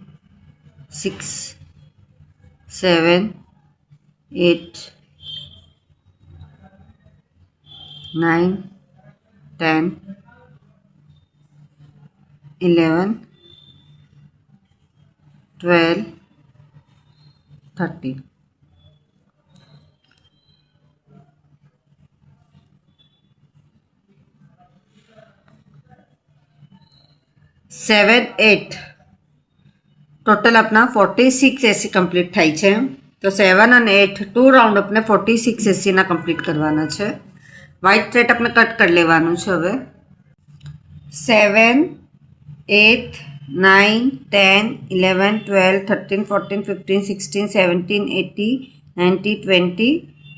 6 7 8 9 10 11 12 13. Seven eight total अपना 46 एसी कम्प्लीट थाय छे. तो 7 और 8 2 राउंड अपने 46 एसी ना कम्प्लीट करवाना छे. व्हाइट थ्रेड अपने कट कर लेवानुं छे. हवे 7 8 9 10 11 12 13 14 15 16 17 18 19 20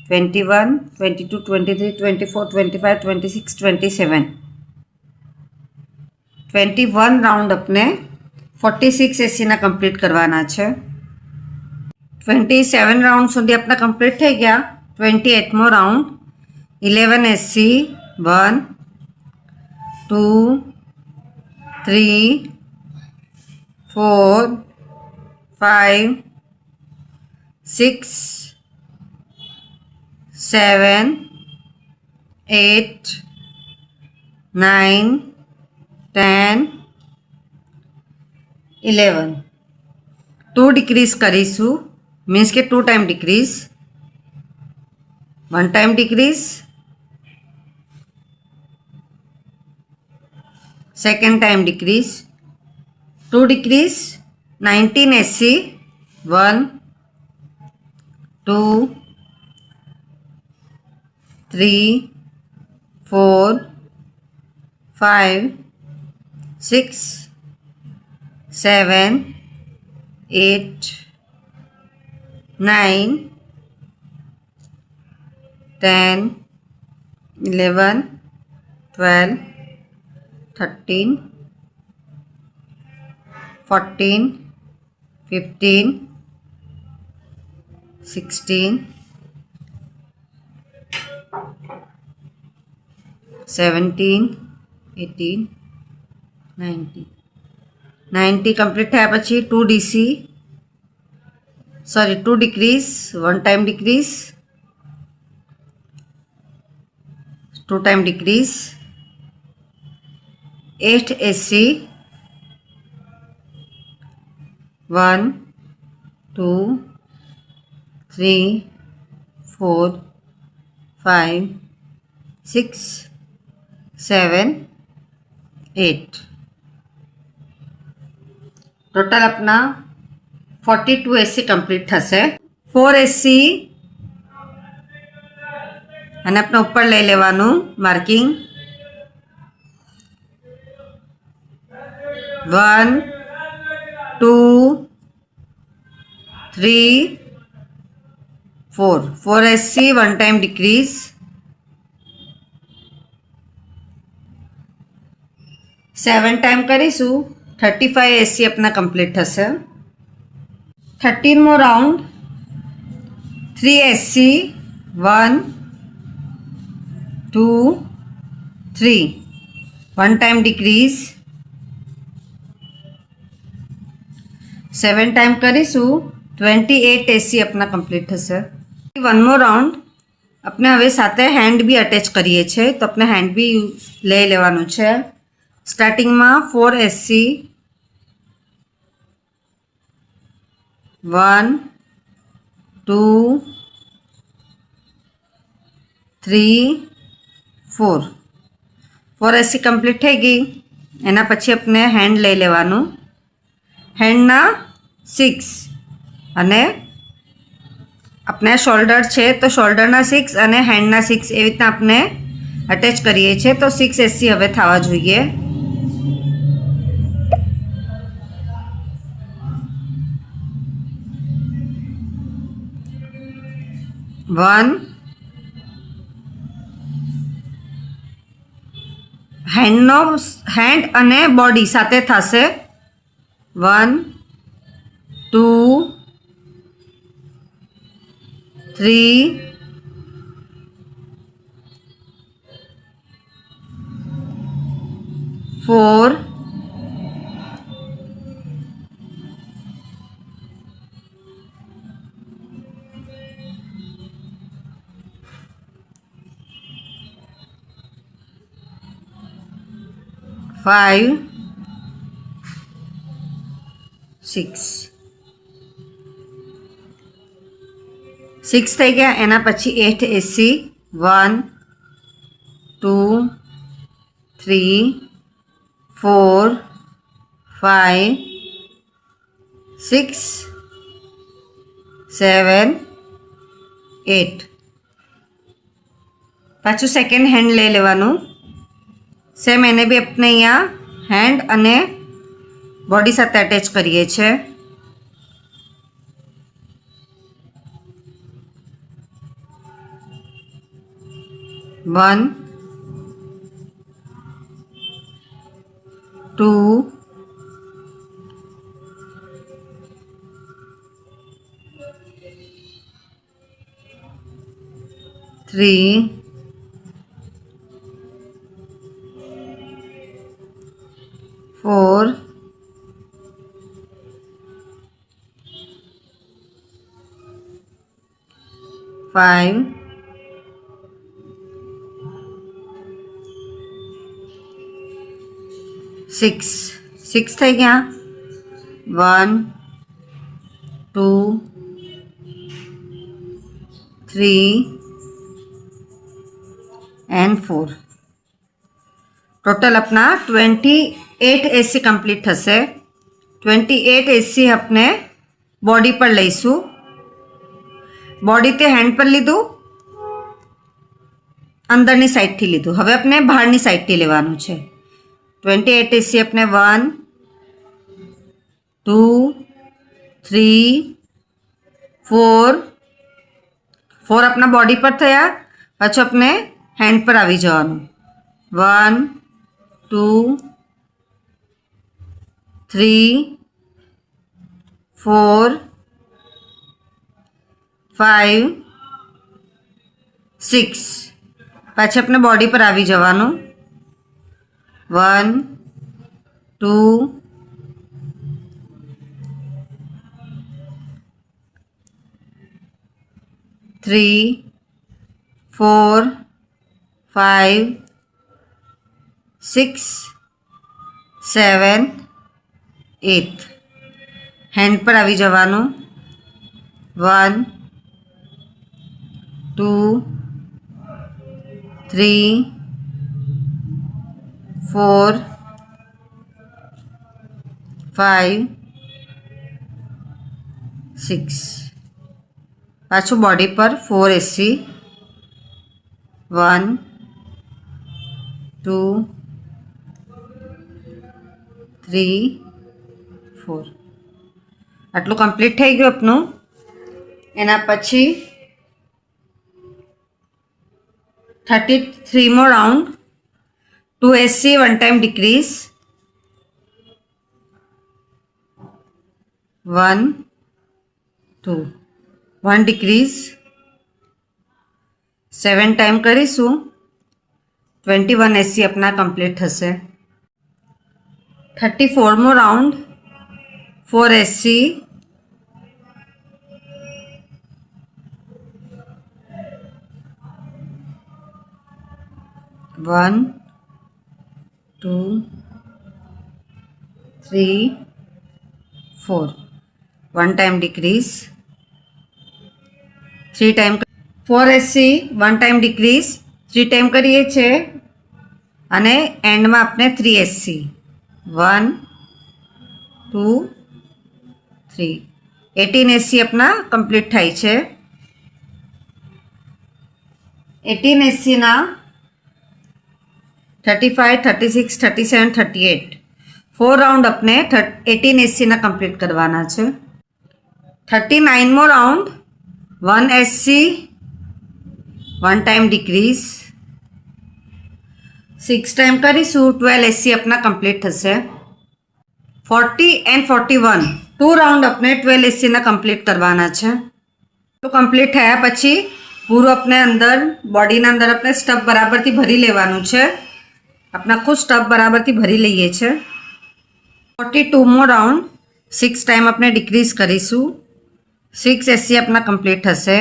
21 22 23 24 25 26 27 21 રાઉન્ડ આપણે 46 એસીના કમ્પ્લીટ કરવાના છે. 27 રાઉન્ડ સુધી આપણા કમ્પ્લીટ થઈ ગયા. 28મો રાઉન્ડ 11 એસી 1 2 3 4 5 6 7 8 9 10 11 2 ડિક્રીઝ કરીશું. મીન્સ કે 2 time decrease, 1 time decrease, second time decrease, 2 decrease. 19 એસી 1 2 3 4 5 6 7 8 9 10 11 12 13 14 15 16 17 18 90 કમ્પ્લીટ થયા પછી 2 DC sorry 2 decrease, 1 time decrease, 2 time decrease, 8 એસી 1 2 3 4 5 6 7 8 ટોટલ આપના 42 એસી કમ્પ્લીટ થશે. 4 એસી અને આપણે ઉપર લઈ લેવાનું માર્કિંગ 1 2 3 4 4 એસી 1 ટાઈમ ડિક્રીઝ, 7 ટાઈમ કરીશું. 35 એસી આપના કમ્પ્લીટ થશે. 13મો રાઉન્ડ 3 એસી 1 2 3 1 ટાઈમ ડિક્રીઝ, 7 ટાઈમ કરીશું. 28 એસી આપના કમ્પ્લીટ થશે. 1મો રાઉન્ડ આપણે હવે સાથે હેન્ડ બી અટેચ કરીએ છીએ, તો આપણે હેન્ડ બી લઈ લેવાનું છે. સ્ટાર્ટિંગમાં 4 એસી 1 2 3 4 4 એસી કમ્પ્લીટ થઈ ગઈ. એના પછી આપણે હેન્ડ લઈ લેવાનું. હેન્ડના 6 અને આપણે શોલ્ડર છે તો શોલ્ડરના 6 અને હેન્ડના 6 એવી રીતના આપણે અટેચ કરીએ છીએ. તો 6 એસી હવે થવા જોઈએ. 1 હેન્ડ અને બોડી સાથે થશે. 1 2 3 4 5 6 6 થઈ ગયા. એના પછી 8 એસી 1 2 3 4 5 6 7 8 પાછું સેકન્ડ હેન્ડ લઈ લેવાનું. સેમ એને બી આપણે અહીંયા હેન્ડ અને બોડી સાથે અટેચ કરીએ છીએ. 1 2 3 4 5 6 થઈ ગયા. 1 2 3 एंड 4. टोटल अपना 28 एसी कंप्लीट थशे. 28 एसी अपने बॉडी पर लईशू. बॉडी ते हेन्ड पर लीधु, अंदरनी साइड थी लीधु. हवे अपने बहारनी साइड थी लेवानुं छे. 28 एसी अपने 1 2 3 4 अपना बॉडी पर थया. पाछो अपने हेन्ड पर आवी जवानुं. 1 2 3 4 5 6 पाछे अपने बॉडी पर आवी जवानुं. 1 2 3 4 5 6 7 8 हेन्ड पर आवी जवानुं. 1 2 3 4 5 6 पाछू बॉडी पर 4 एसी. 1 2 3 4 આટલું કમ્પ્લીટ થઈ ગયું આપનું. એના પછી 33મો round. 2 SC 1 time decrease. 1 2 1 decrease. 7 time करीशू. 21 एसी अपना कंप्लीट थशे. 34मो round. 4 SC 1 2 3 4 1 time decrease. 3 time 4 SC 1 time decrease. 3 time करिए छे अने एंड में अपने 3 एससी 1 2 3 18 एससी अपना कंप्लीट थाय छे. 18 एससी ना 35 36 37 38 4 राउंड अपने 18 एससी ना कंप्लीट करवाना छे. 39मो round. 1 SC 1 time decrease. 6 time करीशू. 12 एससी अपना कंप्लीट थशे. 40 एंड 41 2 राउंड अपने 12 एससी ना कंप्लीट करवाना छे. तो कंप्लीट थया पछी पूरो अपने अंदर बॉडी ना अंदर अपने स्टफ बराबर थी भरी लेवानुं छे. अपना खुद स्टफ बराबर थी भरी लईए छे. 42मो राउंड. 6 टाइम अपने डिक्रीज करीशू. 6 एससी अपना कंप्लीट थशे.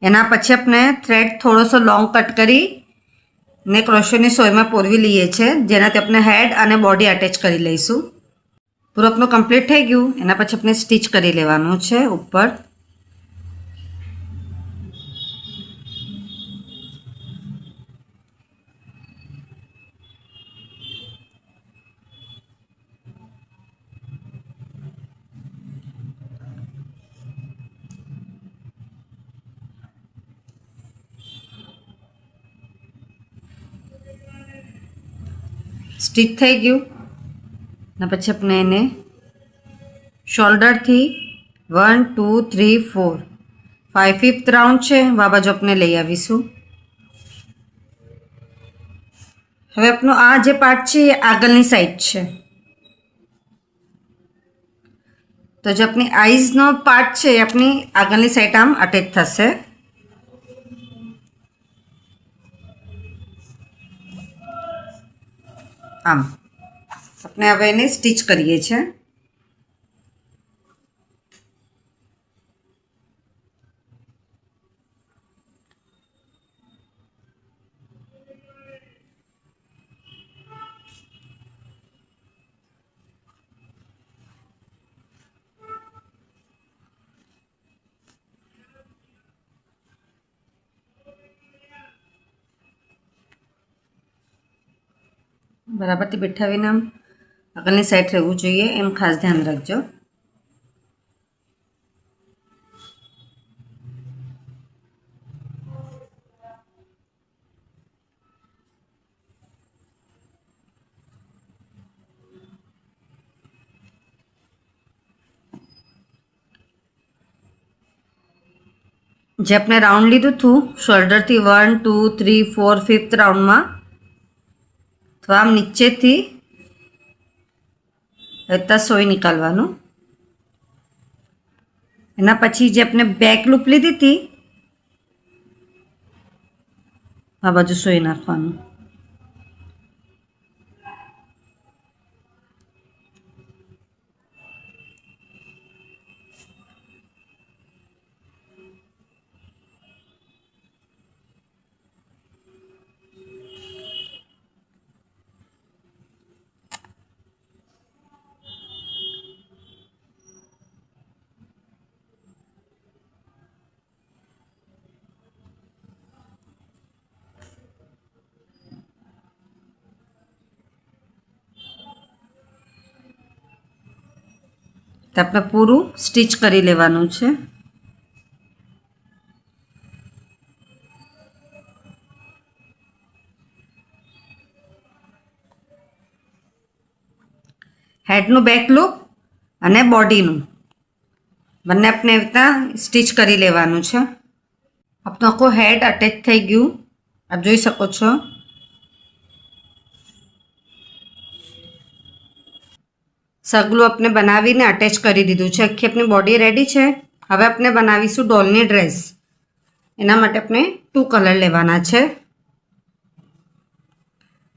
एना पछी अपने थ्रेड थोड़ो सो लॉन्ग कट करी ने क्रोशेनी सोय में पोरवी लीए छे, जेनाथी अपने हेड अने बॉडी अटेच करी लईशू. पूरो अपनो कंप्लीट थई गयुं. एना पछी अपने स्टीच करी लेवानुं छे उपर. સ્ટીચ થઈ ગયું ને પછી આપણે એને શોલ્ડરથી 1 2 3 4 5 ફિફ્થ રાઉન્ડ છે આ બાજુ આપણે લઈ આવીશું. હવે આપણો આ જે પાર્ટ છે એ આગળની સાઈડ છે, તો જે આપણી આઈઝનો પાર્ટ છે એ આપણી આગળની સાઈડ આમ અટેચ થશે. આમ આપણે હવે એને સ્ટીચ કરીએ છીએ. બરાબરથી બેઠાવીને આમ આગળની સાઈડ રહેવું જોઈએ એમ ખાસ ધ્યાન રાખજો. જે આપણે રાઉન્ડ લીધું હતું શોલ્ડરથી 1 2 3 4 ફિફ્થ રાઉન્ડમાં, તો આમ નીચેથી રીતના સોય નીકાળવાનું. એના પછી જે આપણે બેક લૂપ લીધી હતી આ બાજુ સોય નાખવાનું. તો આપણે પૂરું સ્ટીચ કરી લેવાનું છે. હેડનું બેક લૂપ અને બોડીનું બંને આપણે એવી રીતના સ્ટીચ કરી લેવાનું છે. આપણું આખું હેડ અટેચ થઈ ગયું આપ જોઈ શકો છો. સગલું આપણે બનાવીને અટેચ કરી દીધું છે. આખી આપણી બોડી રેડી છે. હવે આપણે બનાવીશું ડોલની ડ્રેસ. એના માટે આપણે 2 કલર લેવાના છે.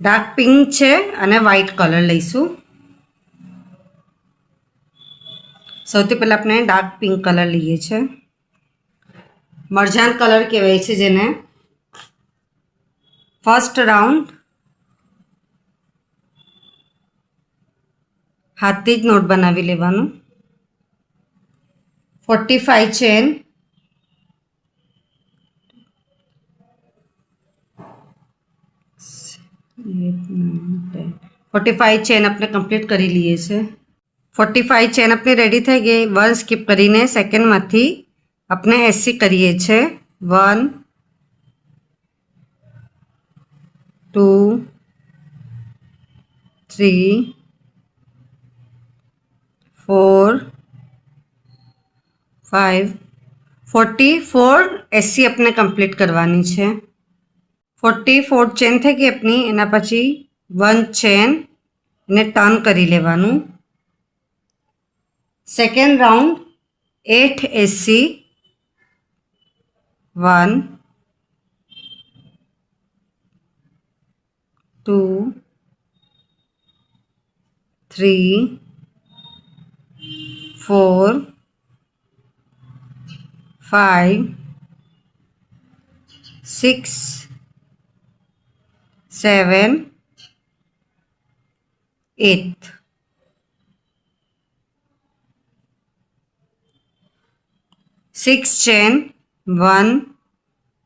ડાર્ક પિંક છે અને વ્હાઇટ કલર લઈશું. સૌથી પહેલાં આપણે ડાર્ક પિંક કલર લઈએ છીએ. મરજાન કલર કહેવાય છે જેને. ફર્સ્ટ રાઉન્ડ હાથથી જ નોટ બનાવી લેવાનું. 45 ચેન, 45 ચેન આપણે કમ્પ્લીટ કરી લઈએ છીએ. 45 ચેન આપણી રેડી થઈ ગઈ. 1 સ્કીપ કરીને સેકન્ડમાંથી આપણે 80 કરીએ છીએ. 1 2 3 4 5 44 80 આપણે કમ્પ્લીટ કરવાની છે. 44 ચેન થઈ ગઈ આપણી. એના પછી 1 ચેન એને ટર્ન કરી લેવાનું. સેકન્ડ રાઉન્ડ 8 80 1 2 3 4 5 6 7 8 6 ચેન 1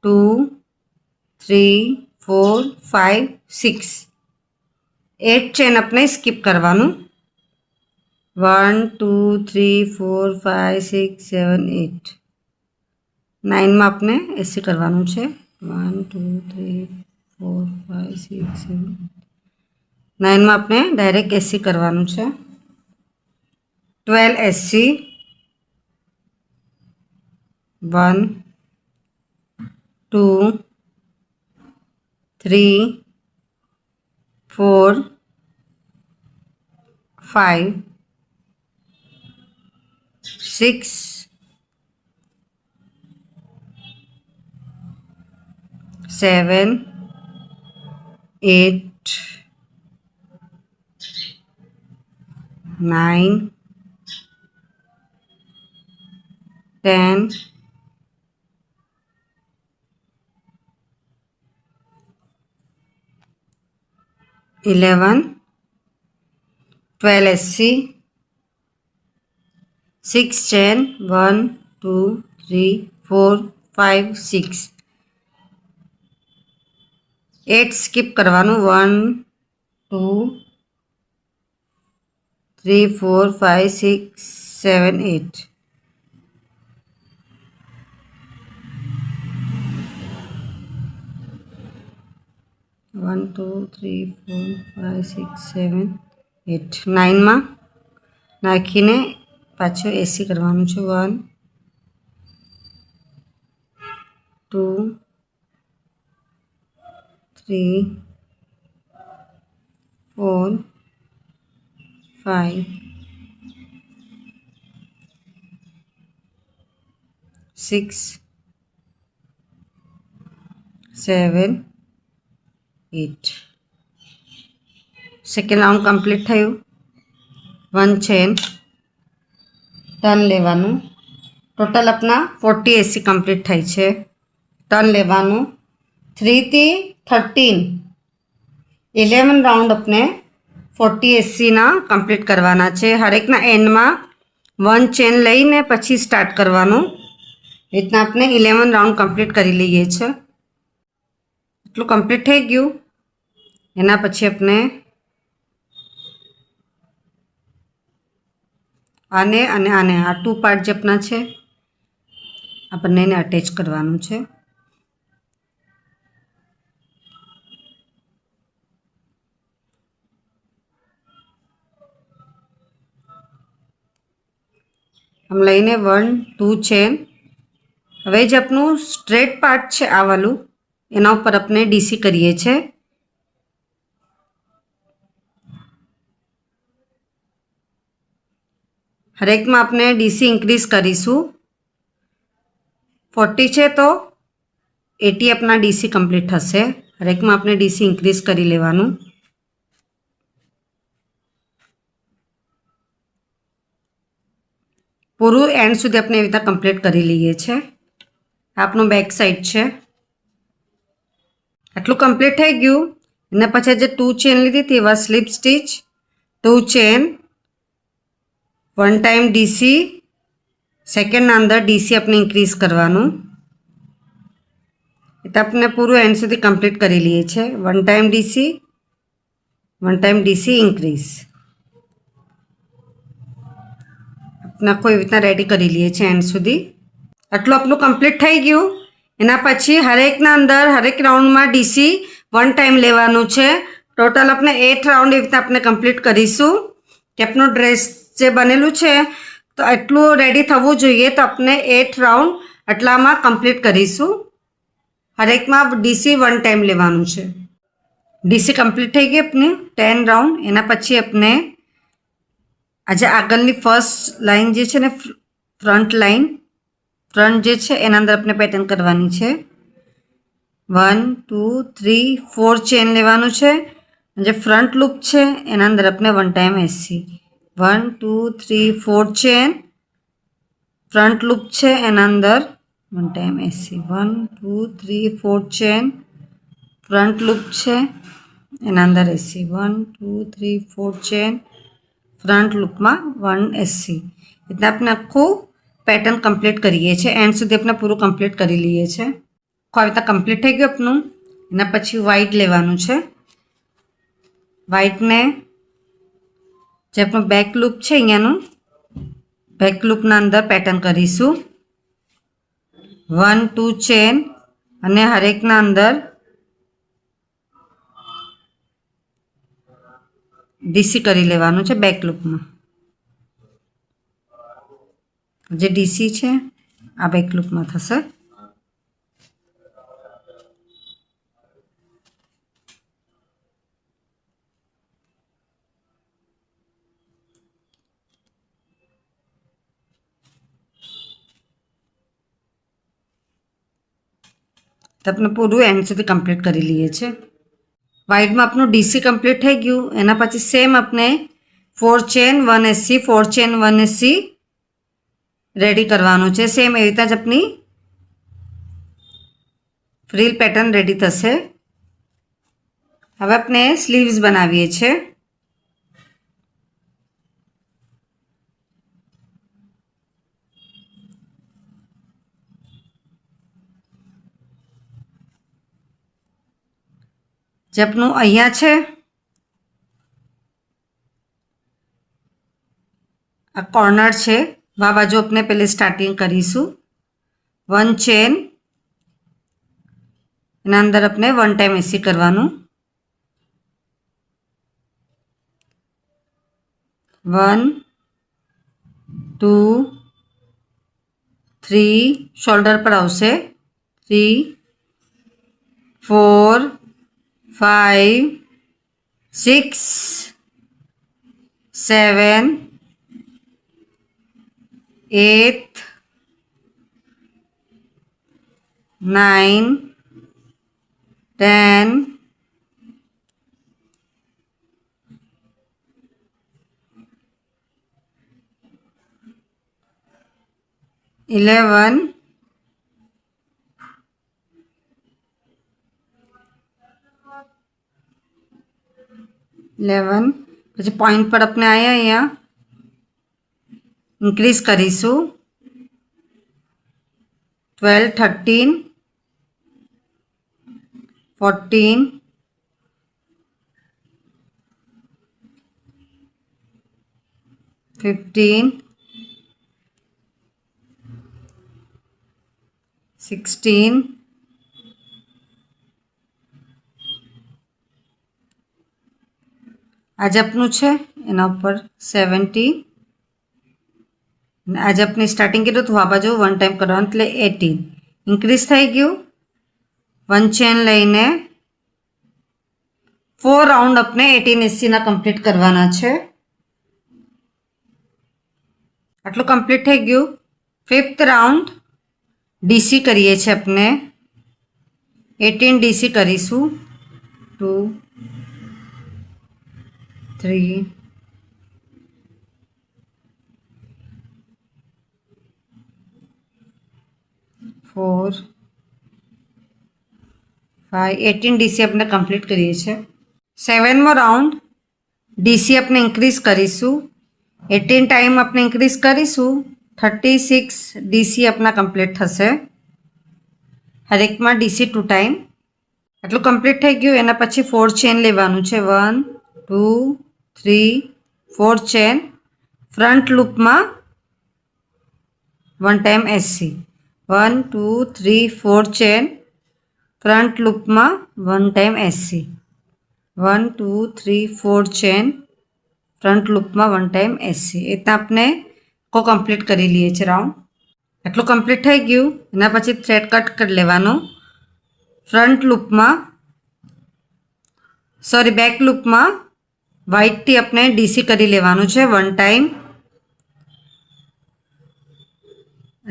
2 3 4 5 6 8 ચેન આપણે સ્કીપ કરવાનું. 1 2 3 4 5 6 7 8 9માં આપણે 80 કરવાનું છે. 1 2 3 4 5 6 7 9 में अपने डायरेक्ट एससी करवानुं छे। 12 एससी 1 2 3 4 5 6 7 8 9 10 11 12 SC 6 chain 1 2 3 4 5 6 8 skip करवानुं 1 2 3 4 5 6 7 8 1 2 3 4 5 6 7 8 9 में नाखीने पाछो एसी करवानुं छे 1 2 3 4 5 6 7 8 सेकेंड राउंड कम्प्लीट थयुं 1 चेन टर्न लेवानुं टोटल अपना 40 एसी कम्प्लीट थाय छे टर्न लेवानुं 3 थी 13 11 राउंड अपने 40 एसी ना कम्प्लीट करवाना छे हर एक ना एंड में 1 चेन लईने पछी स्टार्ट करवानुं इतना अपने 11 राउंड कम्प्लीट करी लीए छे એટલું કમ્પ્લીટ થઈ ગયું એના પછી આપણે આને અને આને આ ટુ પાર્ટ જે આપણા છે આ બંનેને અટેચ કરવાનું છે આમ લઈને 1 2 ચેન હવે જે આપણું સ્ટ્રેટ પાર્ટ છે આ વાળું એના ઉપર આપણે ડીસી કરીએ છીએ हरेक में अपने डीसी इंक्रीज करीशू 40 है तो 80 अपना डीसी कम्प्लीट थशे हरेक में अपने डीसी इंक्रीज करी लेवानुं पूरू एंड सुधी अपने एवी रीते कम्प्लीट करी लीए छे आपनो बेक साइड है आटलू कम्प्लीट थई गयुं एना पछी जे 2 चेन लीधी तेवा sleep stitch 2 chain 1 time DC second अंदर डीसी अपने इंक्रीज करवानुं तो अपने पूरू एंड सुधी कम्प्लीट करी लीए छे 1 टाइम डीसी इंक्रीज अपना कोई रीतना रेडी करी लीए छे एंड सुधी आटलू आपनु कम्प्लीट थई गयुं एना पछी हरेक ना अंदर हरेक राउंड में डीसी 1 टाइम लेवानुं छे टोटल अपने 8 राउंड एवी रीते अपने कम्प्लीट करीशुं के आपनो ड्रेस जे बनेलू है तो एटलू रेडी थवुं जोईए तो अपने 8 राउंड आटला में कम्प्लीट करीशुं हरेक में डीसी 1 टाइम लेवानुं छे डीसी कम्प्लीट थई गई अपने 10 राउंड एना पछी अपने आज आगळनी फर्स्ट लाइन जे छे ने फ्रंट लाइन फ्रंट जे छे एना अंदर अपने पेटर्न करवानी छे 1 2 3 4 चेन लेवानुं छे जे फ्रंट लूप है एना अंदर अपने 1 time SC 1 2 3 4 chain front loop है एना अंदर 1 time SC 1 2 3 4 chain front loop है एना अंदर एससी 1 2 3 4 चेन फ्रंट लूप में 1 एससी इतना अपने आखू पेटर्न कम्प्लीट करीए छे एंड सुधी अपने पूरू कम्प्लीट करी लीए छे आ रीते कम्प्लीट थई गयुं आपनुं एना पछी व्हाइट लेवानुं छे व्हाइट ने जे अपनो बेक लूप है अहींयानुं बेक लूप ना अंदर पेटर्न करीशुं 1 2 चेन अने हरेक ना अंदर ડીસી કરી લેવાનું છે બેક લૂપમાં. જે ડીસી છે આ બેક લૂપમાં થશે. તો આપણે પૂરું એન્ડ સુધી કમ્પ્લીટ કરી લઈએ છીએ. વાઇડમાં આપણું ડીસી કમ્પ્લીટ થઈ ગયું. એના પછી સેમ આપણે 4 chain 1 SC 4 chain 1 SC ready કરવાનું છે. સેમ એવી રીતના જ આપણી ફ્રીલ પેટર્ન રેડી થશે. હવે આપણે સ્લીવ્સ બનાવીએ છીએ. જે આપણું અહીંયા છે આ કોર્નર છે, આ બાજુ આપણે પહેલે સ્ટાર્ટિંગ કરીશું. 1 ચેન એના અંદર આપણે 1 ટાઈમ એસી કરવાનું. 1 2 3 શોલ્ડર પર આવશે. 3 4 5 6 7 8 9 10 11 પછી પોઈન્ટ પર આપણે અહીંયા ઇન્ક્રીઝ કરીશું. 12 13 14 15 16 આજે આપનું છે એના ઉપર 17 આજે આપની સ્ટાર્ટિંગ કર્યું તો આ બાજુ 1 ટાઈમ કરવાનું એટલે 18 ઇન્ક્રીઝ થઈ ગયું. 1 ચેન લઈને 4 રાઉન્ડ આપણે 18 એસીના કમ્પ્લીટ કરવાના છે. આટલું કમ્પ્લીટ થઈ ગયું. 5th રાઉન્ડ ડીસી કરીએ છીએ આપણે 18 ડીસી કરીશું. 2 3 4 5 18 ડીસી આપણે કમ્પ્લીટ કરીએ છીએ. 7મો રાઉન્ડ ડીસી આપણે ઇન્ક્રીઝ કરીશું. 18 ટાઈમ આપણે ઇન્ક્રીઝ કરીશું. 36 ડીસી આપણા કમ્પ્લીટ થશે. હરેકમાં ડીસી 2 ટાઈમ. આટલું કમ્પ્લીટ થઈ ગયું. એના પછી 4 ચેન લેવાનું છે. 1 2 3 4 ચેન ફ્રન્ટ લૂપમાં 1 ટાઈમ એસસી. 1 2 3 4 ચેન ફ્રન્ટ લૂપમાં 1 ટાઈમ એસસી. 1 2 3 4 ચેન ફ્રન્ટ લૂપમાં 1 ટાઈમ એસસી. એ રીતના આપણે કમ્પ્લીટ કરી લઈએ છીએ રાઉન્ડ. આટલું કમ્પ્લીટ થઈ ગયું. એના પછી થ્રેડ કટ કરી લેવાનું. ફ્રન્ટ લૂપમાં બેક લૂપમાં વ્હાઇટથી આપણે ડીસી કરી લેવાનું છે 1 ટાઈમ.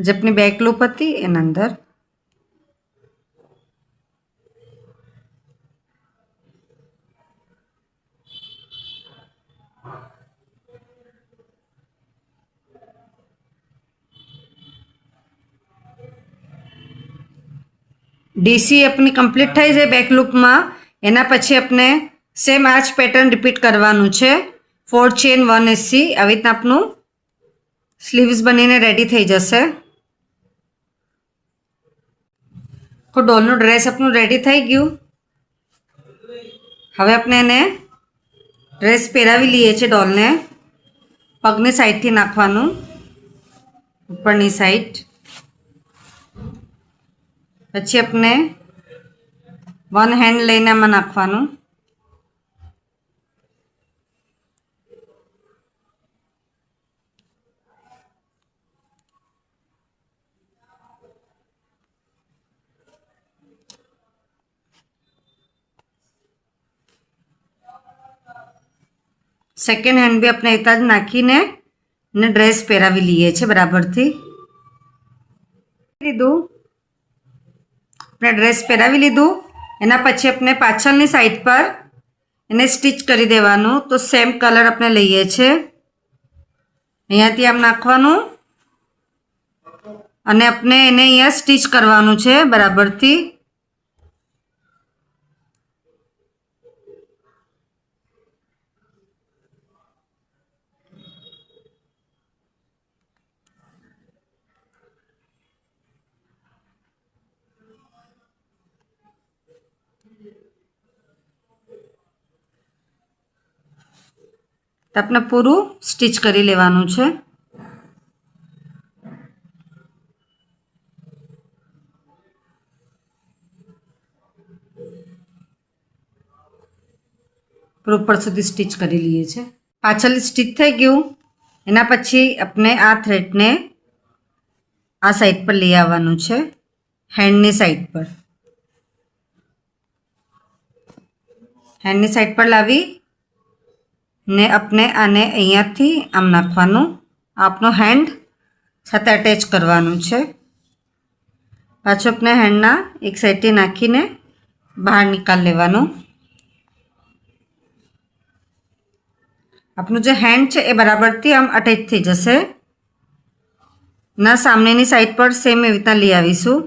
જે આપણી બેક લૂપ હતી એના અંદર ડીસી આપણી કમ્પ્લીટ થઈ જાય બેક લૂપમાં. એના પછી આપણે સેમ આ જ પેટર્ન રિપીટ કરવાનું છે. 4 ચેન 1 એસસી. આવી રીતના આપનું સ્લીવ્સ બનીને રેડી થઈ જશે. તો ડોલનું ડ્રેસ આપણું રેડી થઈ ગયું. હવે આપણે એને ડ્રેસ પહેરાવી લઈએ છીએ ડોલને. પગની સાઈડથી નાખવાનું ઉપરની સાઈડ. પછી આપણે 1 હેન્ડ લઈને આમાં નાખવાનું. સેકન્ડ હેન્ડ બી આપણે એતા જ નાખીને ને ડ્રેસ પહેરાવી લઈએ છીએ બરાબરથી. લીધું આપણે ડ્રેસ પહેરાવી લીધું. એના પછી આપણે પાછળની સાઈડ પર એને સ્ટિચ કરી દેવાનું. તો સેમ કલર આપણે લઈએ છીએ, અહીંયાથી આમ નાખવાનું અને આપણે એને અહીંયા સ્ટિચ કરવાનું છે બરાબરથી. તો આપણે પૂરું સ્ટિચ કરી લેવાનું છે. ઉપર સુધી સ્ટિચ કરી લઈએ છીએ. પાછળ સ્ટિચ થઈ ગયું. એના પછી આપણે આ થ્રેડને આ સાઈડ પર લઈ આવવાનું છે, હેન્ડની સાઈડ પર. હેન્ડની સાઈડ પર લાવી ને આપણે આને અહીંયાથી આમ નાખવાનું. આપનો હેન્ડ સાથે અટેચ કરવાનું છે. પાછું આપણે હેન્ડના એક સાઈડથી નાખીને બહાર નિકાલ લેવાનું. આપણું જે હેન્ડ છે એ બરાબરથી આમ અટેચ થઈ જશે. ના સામેની સાઈડ પર સેમ એવી રીતના લઈ આવીશું.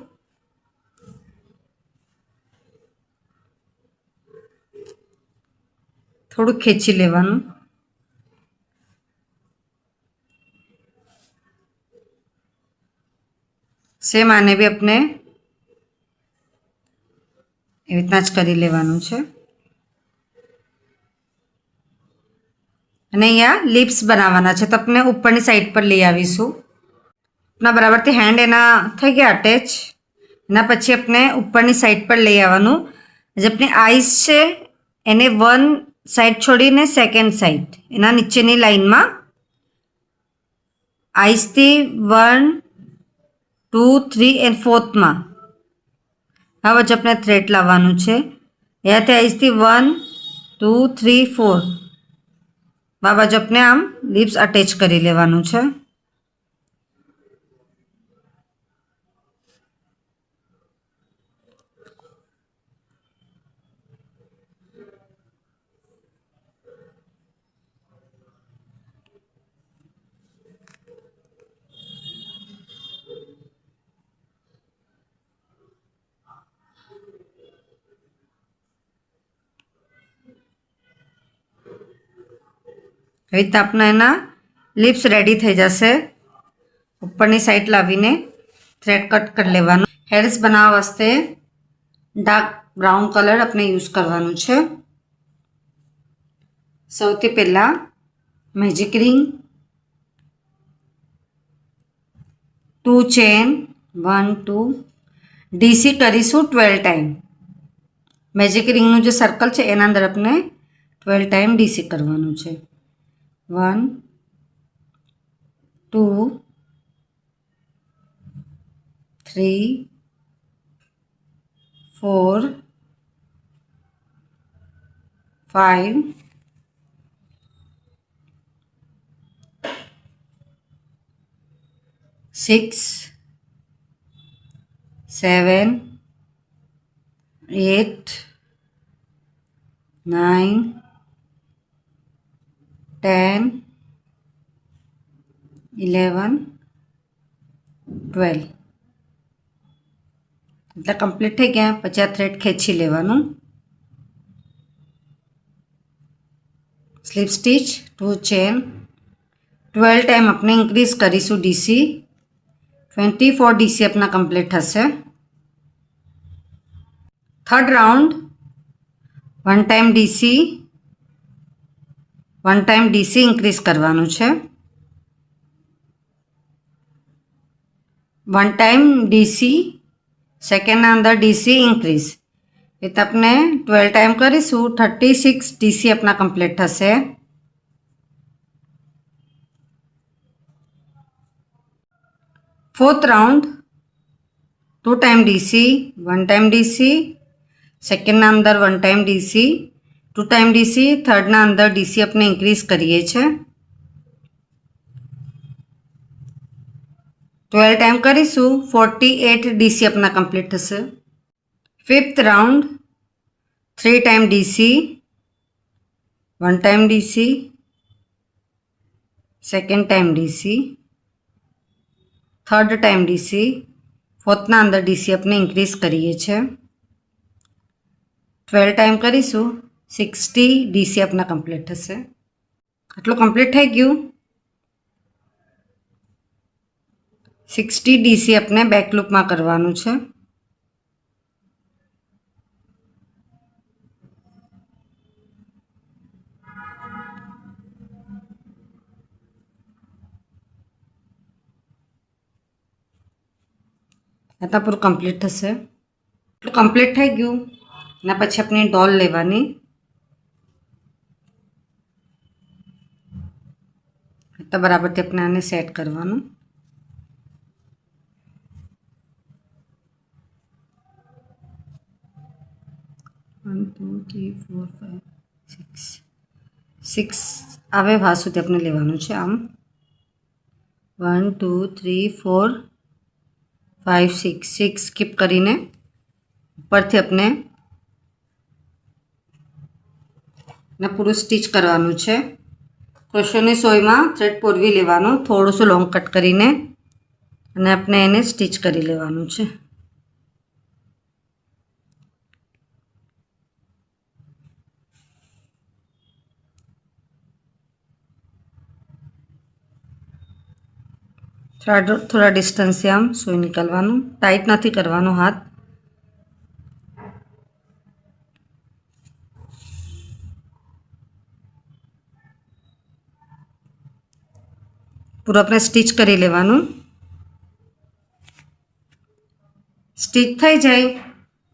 થોડું ખેંચી લેવાનું. સેમ આને બી આપણે એવી રીતના જ કરી લેવાનું છે. અને અહીંયા લિપ્સ બનાવવાના છે, તો આપણે ઉપરની સાઈડ પર લઈ આવીશું. આપણા બરાબરથી હેન્ડ એના થઈ ગયા અટેચ. એના પછી આપણે ઉપરની સાઈડ પર લઈ આવવાનું. જે આપણી આઈસ છે એને વન સાઈડ છોડીને સેકન્ડ સાઈડ એના નીચેની લાઈનમાં આઈસથી 1 2 3 એન્ડ 4થમાં હવે જ આપણે થ્રેડ લાવવાનું છે. અહીંયાથી આઈસથી 1 2 3 4 આ બાજુ આપણે આમ લિપ્સ અટેચ કરી લેવાનું છે. આવી રીતે આપણા એના લિપ્સ રેડી થઈ જશે. ઉપરની સાઈડ લાવીને થ્રેડ કટ કરી લેવાનું. હેર્સ બનાવવા વાસ્તે ડાર્ક બ્રાઉન કલર આપણે યુઝ કરવાનું છે. સૌથી પહેલાં મેજિક રિંગ, 2 ચેન, 1 2 ડીસી કરીશું 12 ટાઈમ. મેજિક રિંગનું જે સર્કલ છે એના અંદર આપણે 12 ટાઈમ ડીસી કરવાનું છે. 1 2 3 4 5 6 7 8 9 10 11 12 એટલે કમ્પ્લીટ થઈ ગયા. પછી આ થ્રેડ ખેંચી લેવાનું. સ્લીપ સ્ટીચ, 2 ચેન, 12 ટાઈમ આપણે ઇન્ક્રીઝ કરીશું ડીસી. 24 ડીસી अपना કમ્પ્લીટ થશે. Third round 1 time DC 1 time DC increase કરવાનું છે. 1 ટાઈમ ડીસી સેકન્ડના અંદર ડીસી ઇન્ક્રીઝ. એ તો આપણે 12 ટાઈમ કરીશું. 36 ડીસી अपना કમ્પ્લીટ થશે. Fourth round 2 time DC 1 time DC second ना अंदर 1 टाइम डीसी 2 टाइम डीसी थर्डना अंदर डीसी अपने इंक्रीज करिए छे 12 टाइम करीशू 48 डीसी अपना कम्प्लीट थशे। Fifth round 3 time DC 1 time DC second time DC third time DC फोर्थना अंदर डीसी अपने इंक्रीज करिए छे 12 टाइम करीशू 60 डीसी अपना कम्प्लीट थशे। आटલું कम्प्लीट थई गयुं। 60 डीसी अपने बेक लूप में करवानुं छे। आता पूરું कम्प्लीट थशे। कम्प्लीट थई गयुं एना पछी अपनी डॉल लेवानी। तो बराबर थी अपने आने सेट करवानुं। 1 2 3 4 5 6 आवे वां सुधी अपने लेवानुं छे। आम 1 2 3 4 5 6 स्कीप करीने उपरथी अपने पूरुं स्टीच करवानुं छे। क्रोशेनी सोयमां थ्रेड पोरवी लेवानुं थोडुंसुं लॉन्ग कट करीने अने अपने एने स्टीच करी लेवानुं छे। थोड़ा डिस्टन्स से आम सुई निकालवानुं। टाइट नहीं करवानुं हाथ। पूरा अपने स्टीच करी लेवानुं। स्टीच थई जाए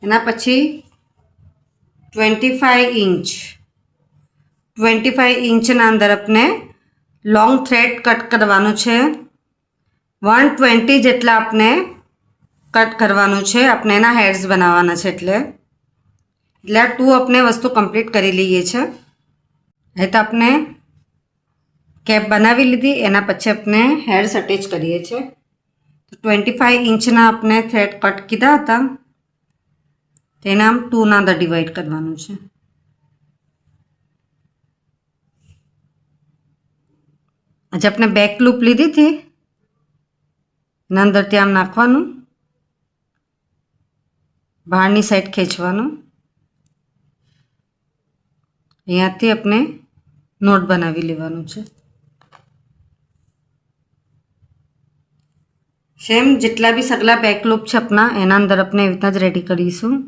एना पछी 25 इंच ना अंदर अपने लॉन्ग थ्रेड कट करवानुं छे। 120 जेटला अपने कट करवानुं छे। अपने एना हेड्स बनाववाना छे એટલે 2 अपने वस्तु कम्प्लीट करी लीए छे। हे तो अपने केप बनावी लीधी एना पछी अपने हेड्स अटेच करीए छे। तो 25 इंचना अपने थ्रेड कट कीधा हता तेने आम 2 ना अंदर डिवाइड करवानुं छे। आज अपने बेक लूप लीधी थी अंदर थी आम नाखवानुं बहारनी साइड खेंचवानुं अहींयाथी अपने नोट बनावी लेवानुं छे। सेम जेटला भी सगला बेक लूप छे अपना एना अंदर अपने एवी रीतना ज रेडी करीशुं।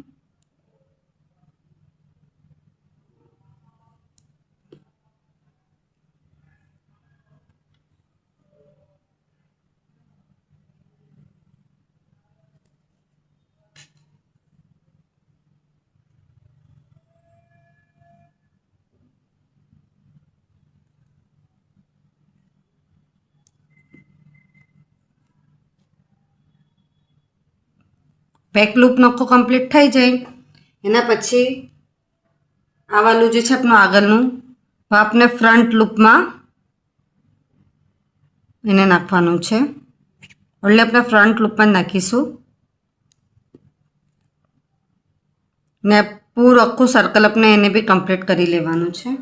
बेक लूप नखो कम्प्लीट थई जाए एना पछी आ वालू जे छे आपनुं आगळनुं आपने फ्रंट लूप में एने नाखवानुं छे। ओटले अपने फ्रंट लूप में नाखीशुं ने पूरुं आखुं सर्कल अपने एने भी कम्प्लीट करी लेवानुं छे।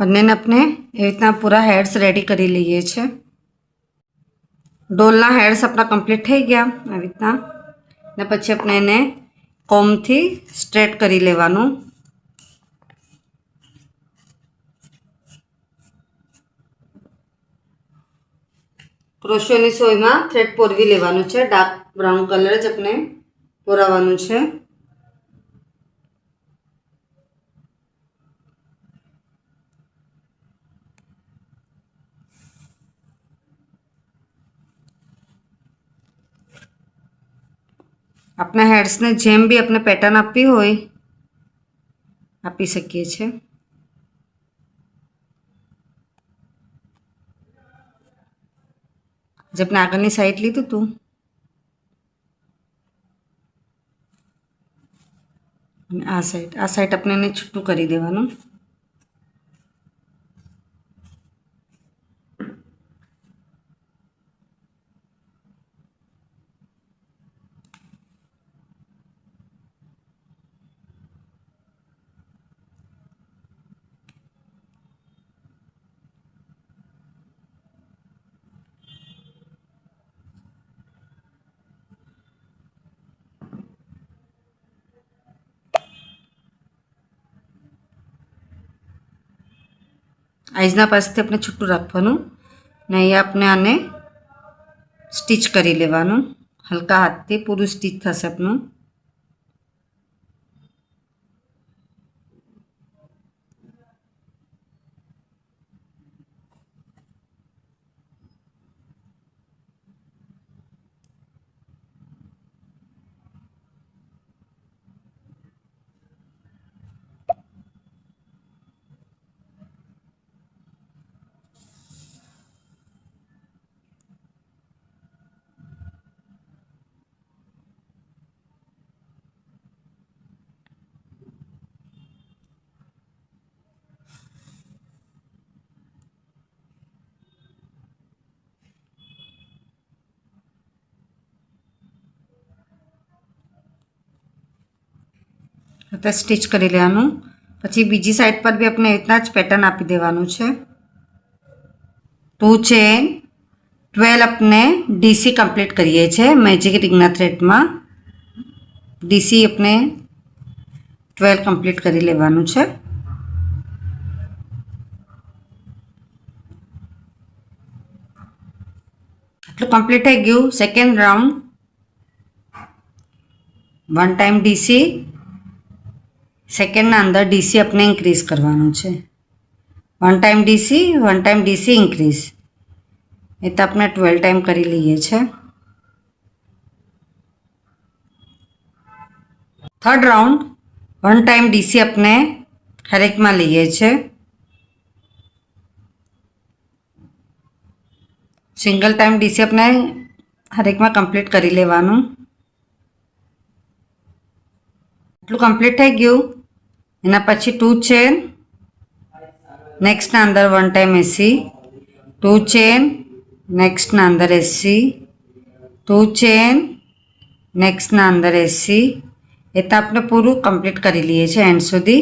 बंनेने अपने एवी रीतना पूरा हेड्स रेडी करी लीए छे। डोलना हेड्स अपना कम्प्लीट थई गया आ रीतना ने पछी अपने एने कोमथी स्ट्रेट करी लेवानुं। क्रोशेनी सोयमां थ्रेड पोरवी लेवानुं छे। डार्क ब्राउन कलर ज अपने पोरावानुं छे। अपना हेड्स ने जेम भी अपने पेटर्न आपी होय आपी सकीए छे। जे अपने आगळनी साइड लीधुं हतुं आ साइड अपने ने छूटું કરી દેવાનું। आईजना पासेथी अपने छूटું રાખવાનું ને અહીંયા આપણે આને સ્ટીચ કરી લેવાનું। હલકા હાથથી પૂરું સ્ટીચ થશે આપનું। आता स्टीच કરી લેવાનું। પછી બીજી સાઈડ પર બી આપણે इतना જ પેટર્ન આપી દેવાનું છે। 2 ચેન 12 अपने डीसी कंप्लीट करिए छे मैजिक रिंगना थ्रेड में। डीसी अपने 12 कंप्लीट करी लेवानुं छे। आटलुं कंप्लीट थई गयुं। Second round 1 time DC second अंदर डीसी अपने इंक्रीज करवानुं छे। 1 टाइम डीसी इंक्रीज ए तो अपने 12 टाइम करी लीए छे। थर्ड राउंड 1 टाइम डीसी अपने हरेक में लीए छे। सिंगल टाइम डीसी अपने हरेक में कंप्लीट करी लेवानुं। आटलुं कंप्लीट थई गयुं। एना पछी 2 चेन नेक्स्ट ना अंदर 1 टाइम एसी 2 चेन नेक्स्ट ना अंदर एसी 2 चेन नेक्स्ट ना अंदर एसी ए तो आपने पूरू कंप्लीट करी लीए छे एंड सुधी।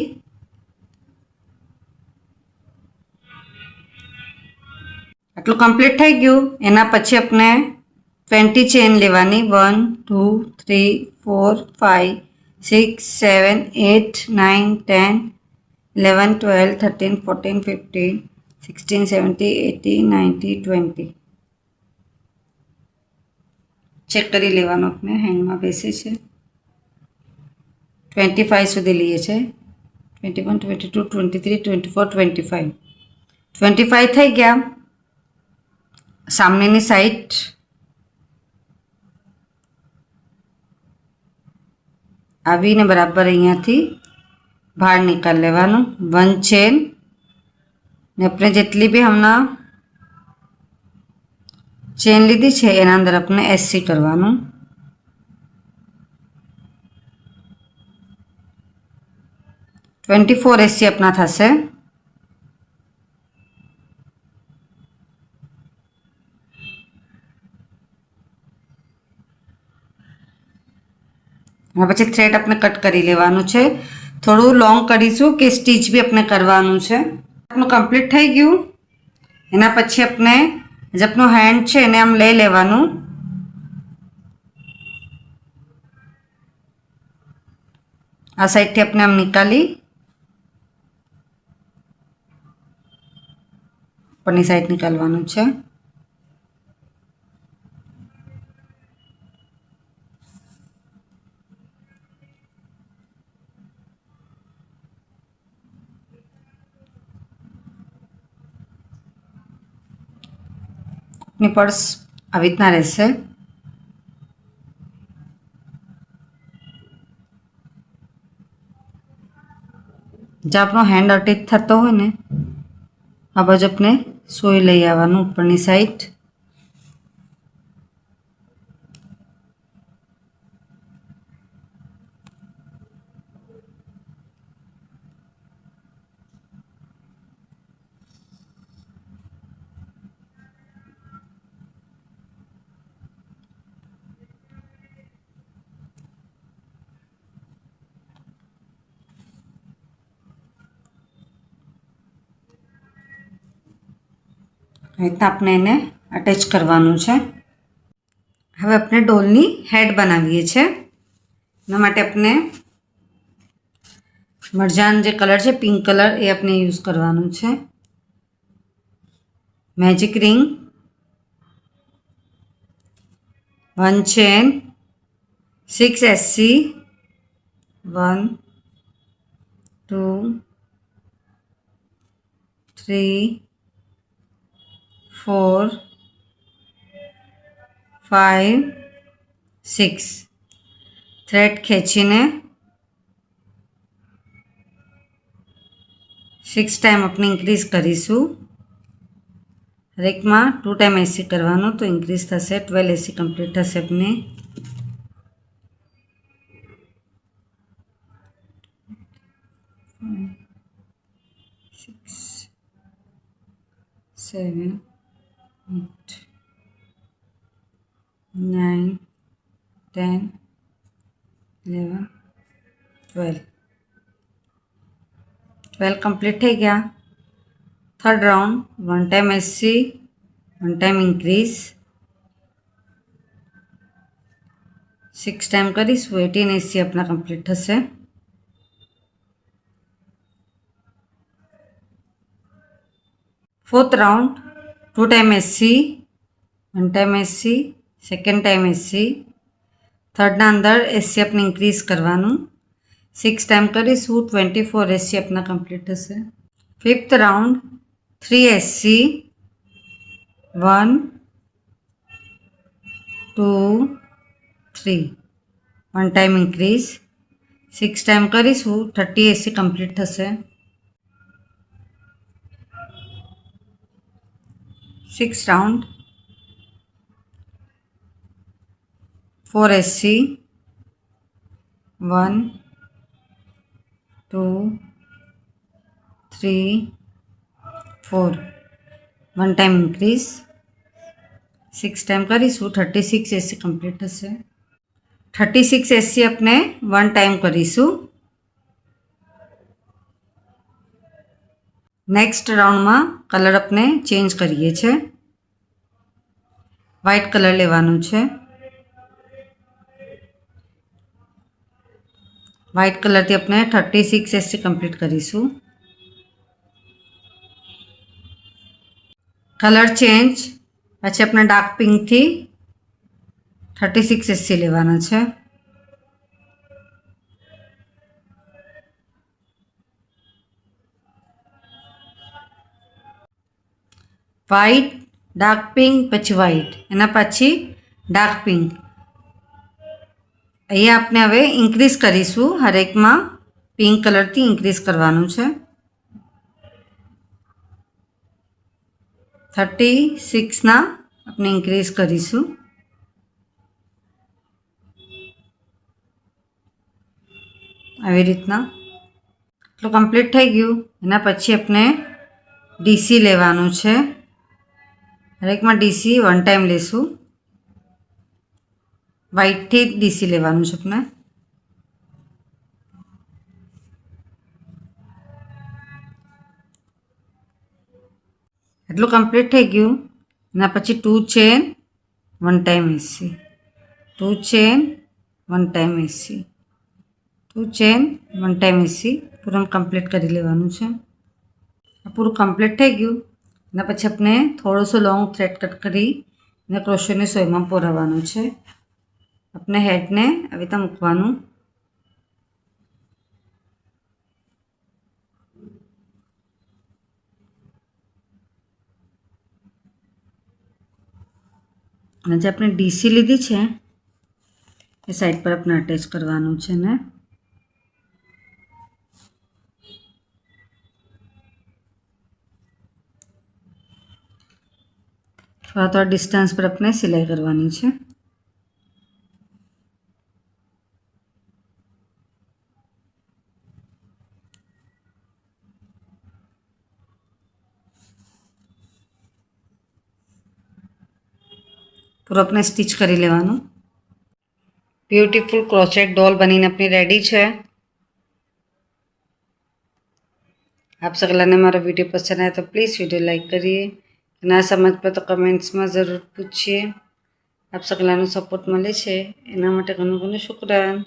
आटलुं कंप्लीट थई गयुं। एना पछी अपने 20 चेन लेवानी 1 2 3 4 5 6 7 8 9 10 11 12 13 14 15 16 17 18 19 20 चेक करी लेवानुं। अपने हेन्ड में बेसे छे 25 सुधी लीए छे। 21 22 23 24 25 25 थई गया। सामनेनी साइड आवीने बराबर अहींयाथी बहार निकाल लेवानुं। 1 चेन ने अपने जेटली भी हमने चेन लीधी छे एना अंदर अपने एससी करवानुं। ट्वेंटी 24 एससी अपना थशे। पछी थ्रेड अपने कट करी लेवानुं छे। थोड़ू लॉन्ग करीशुं कि स्टीच भी अपने करवानुं छे। अपनुं कंप्लीट थई गयुं। एना पछी अपने जे अपनो हेन्ड छे एने आम लई लेवानुं। आ साइड थी अपने आम निकाली उपरनी साइड निकालवानुं छे। अपनी पर्स આવી રીતના રહેશે। જે આપણો હેન્ડ અટેચ થતો હોય ને આ બાજુ આપણે સોય લઈ આવવાનું ઉપરની સાઈડ. આ રીતના આપણે એને અટેચ કરવાનું છે. હવે આપણે ડોલની હેડ બનાવીએ છીએ. એના માટે આપણે મરજાન જે કલર છે પિંક કલર એ આપણે યુઝ કરવાનું છે. Magic ring, 1 chain, 6 SC, 1 2 3 4 5 6 thread ખેંચીને 6 ટાઈમ આપણે ઇન્ક્રીઝ કરીશું. હરેકમાં 2 ટાઈમ એસી કરવાનું તો ઇન્ક્રીઝ થશે, 12 એસી કમ્પ્લીટ થશે. આપણે 6 7 8 9 10 11 12 કમ્પ્લીટ થઈ ગયા. થર્ડ રાઉન્ડ 1 ટાઈમ એસી, 1 ટાઈમ ઇન્ક્રીઝ, 6 ટાઈમ કરીશું 18 એસી આપણા કમ્પ્લીટ થશે. ફોર્થ રાઉન્ડ 2 ટાઈમ એસી, 1 ટાઈમ એસી, સેકન્ડ ટાઈમ એસી, થર્ડના અંદર એસી આપણે ઇન્ક્રીઝ કરવાનું, 6 ટાઈમ કરીશું 24 એસી આપણા કમ્પ્લીટ થશે. ફિફ્થ રાઉન્ડ 3 એસી, 1 2 3, 1 ટાઈમ ઇન્ક્રીઝ, 6 ટાઈમ કરીશું 30 એસી કમ્પ્લીટ થશે. 6th રાઉન્ડ 4 એસી, 1 2 3 4, 1 ટાઈમ ઇન્ક્રીઝ, 6 ટાઈમ કરીશું 36 એસી કમ્પ્લીટ થશે. 36 એસી આપણે 1 ટાઈમ કરીશું. નેક્સ્ટ રાઉન્ડમાં કલર આપણે ચેન્જ કરીએ છીએ. વ્હાઇટ કલર લેવાનું છે. વ્હાઇટ કલરથી આપણે 36 એસી કમ્પ્લીટ કરીશું. કલર ચેન્જ પછી આપણે ડાર્ક પિંકથી 36 એસી લેવાના છે. વ્હાઇટ, ડાર્ક પિંક, પછી વ્હાઇટ, એના પછી ડાર્ક પિંક. અહીંયા આપણે હવે ઇન્ક્રીઝ કરીશું, હરેકમાં પિંક કલરથી ઇન્ક્રીઝ કરવાનું છે. 36ના આપણે ઇન્ક્રીઝ કરીશું. આવી રીતના એટલું કમ્પ્લીટ થઈ ગયું. એના પછી આપણે ડીસી લેવાનું છે. હરેકમાં ડીસી 1 ટાઈમ લેશું. વ્હાઇટથી જ ડીસી લેવાનું છે આપણે. એટલું કમ્પ્લીટ થઈ ગયું. એના પછી 2 ચેન, 1 ટાઈમ એસી, 2 ચેન, 1 ટાઈમ એસી, 2 ચેન, 1 ટાઈમ એસી પૂરું કમ્પ્લીટ કરી લેવાનું છે. આ પૂરું કમ્પ્લીટ થઈ ગયું. એના પછી આપણે થોડોસો લોંગ થ્રેડ કટ કરી અને ક્રોશેની સોયમાં પોરાવવાનું છે. આપણે હેડને આવી રીતે મૂકવાનું. અને જે આપણે ડીસી લીધી છે એ સાઈડ પર આપણે અટેચ કરવાનું છે ને थोड़ा थोड़ा डिस्टेंस पर अपने सिलाई करवानी है। पूरा अपने स्टिच करी लेवानुं। ब्यूटीफुल क्रोचेट डॉल बनीने अपनी रेडी है। आप सगलाने मारो वीडियो पसंद आए तो प्लीज़ वीडियो लाइक करिए। ना समझ पे तो कमेंट्स में ज़रूर पूछिए। आप सगलानो सपोर्ट मळे छे एना माटे घणो घणो शुक्रान।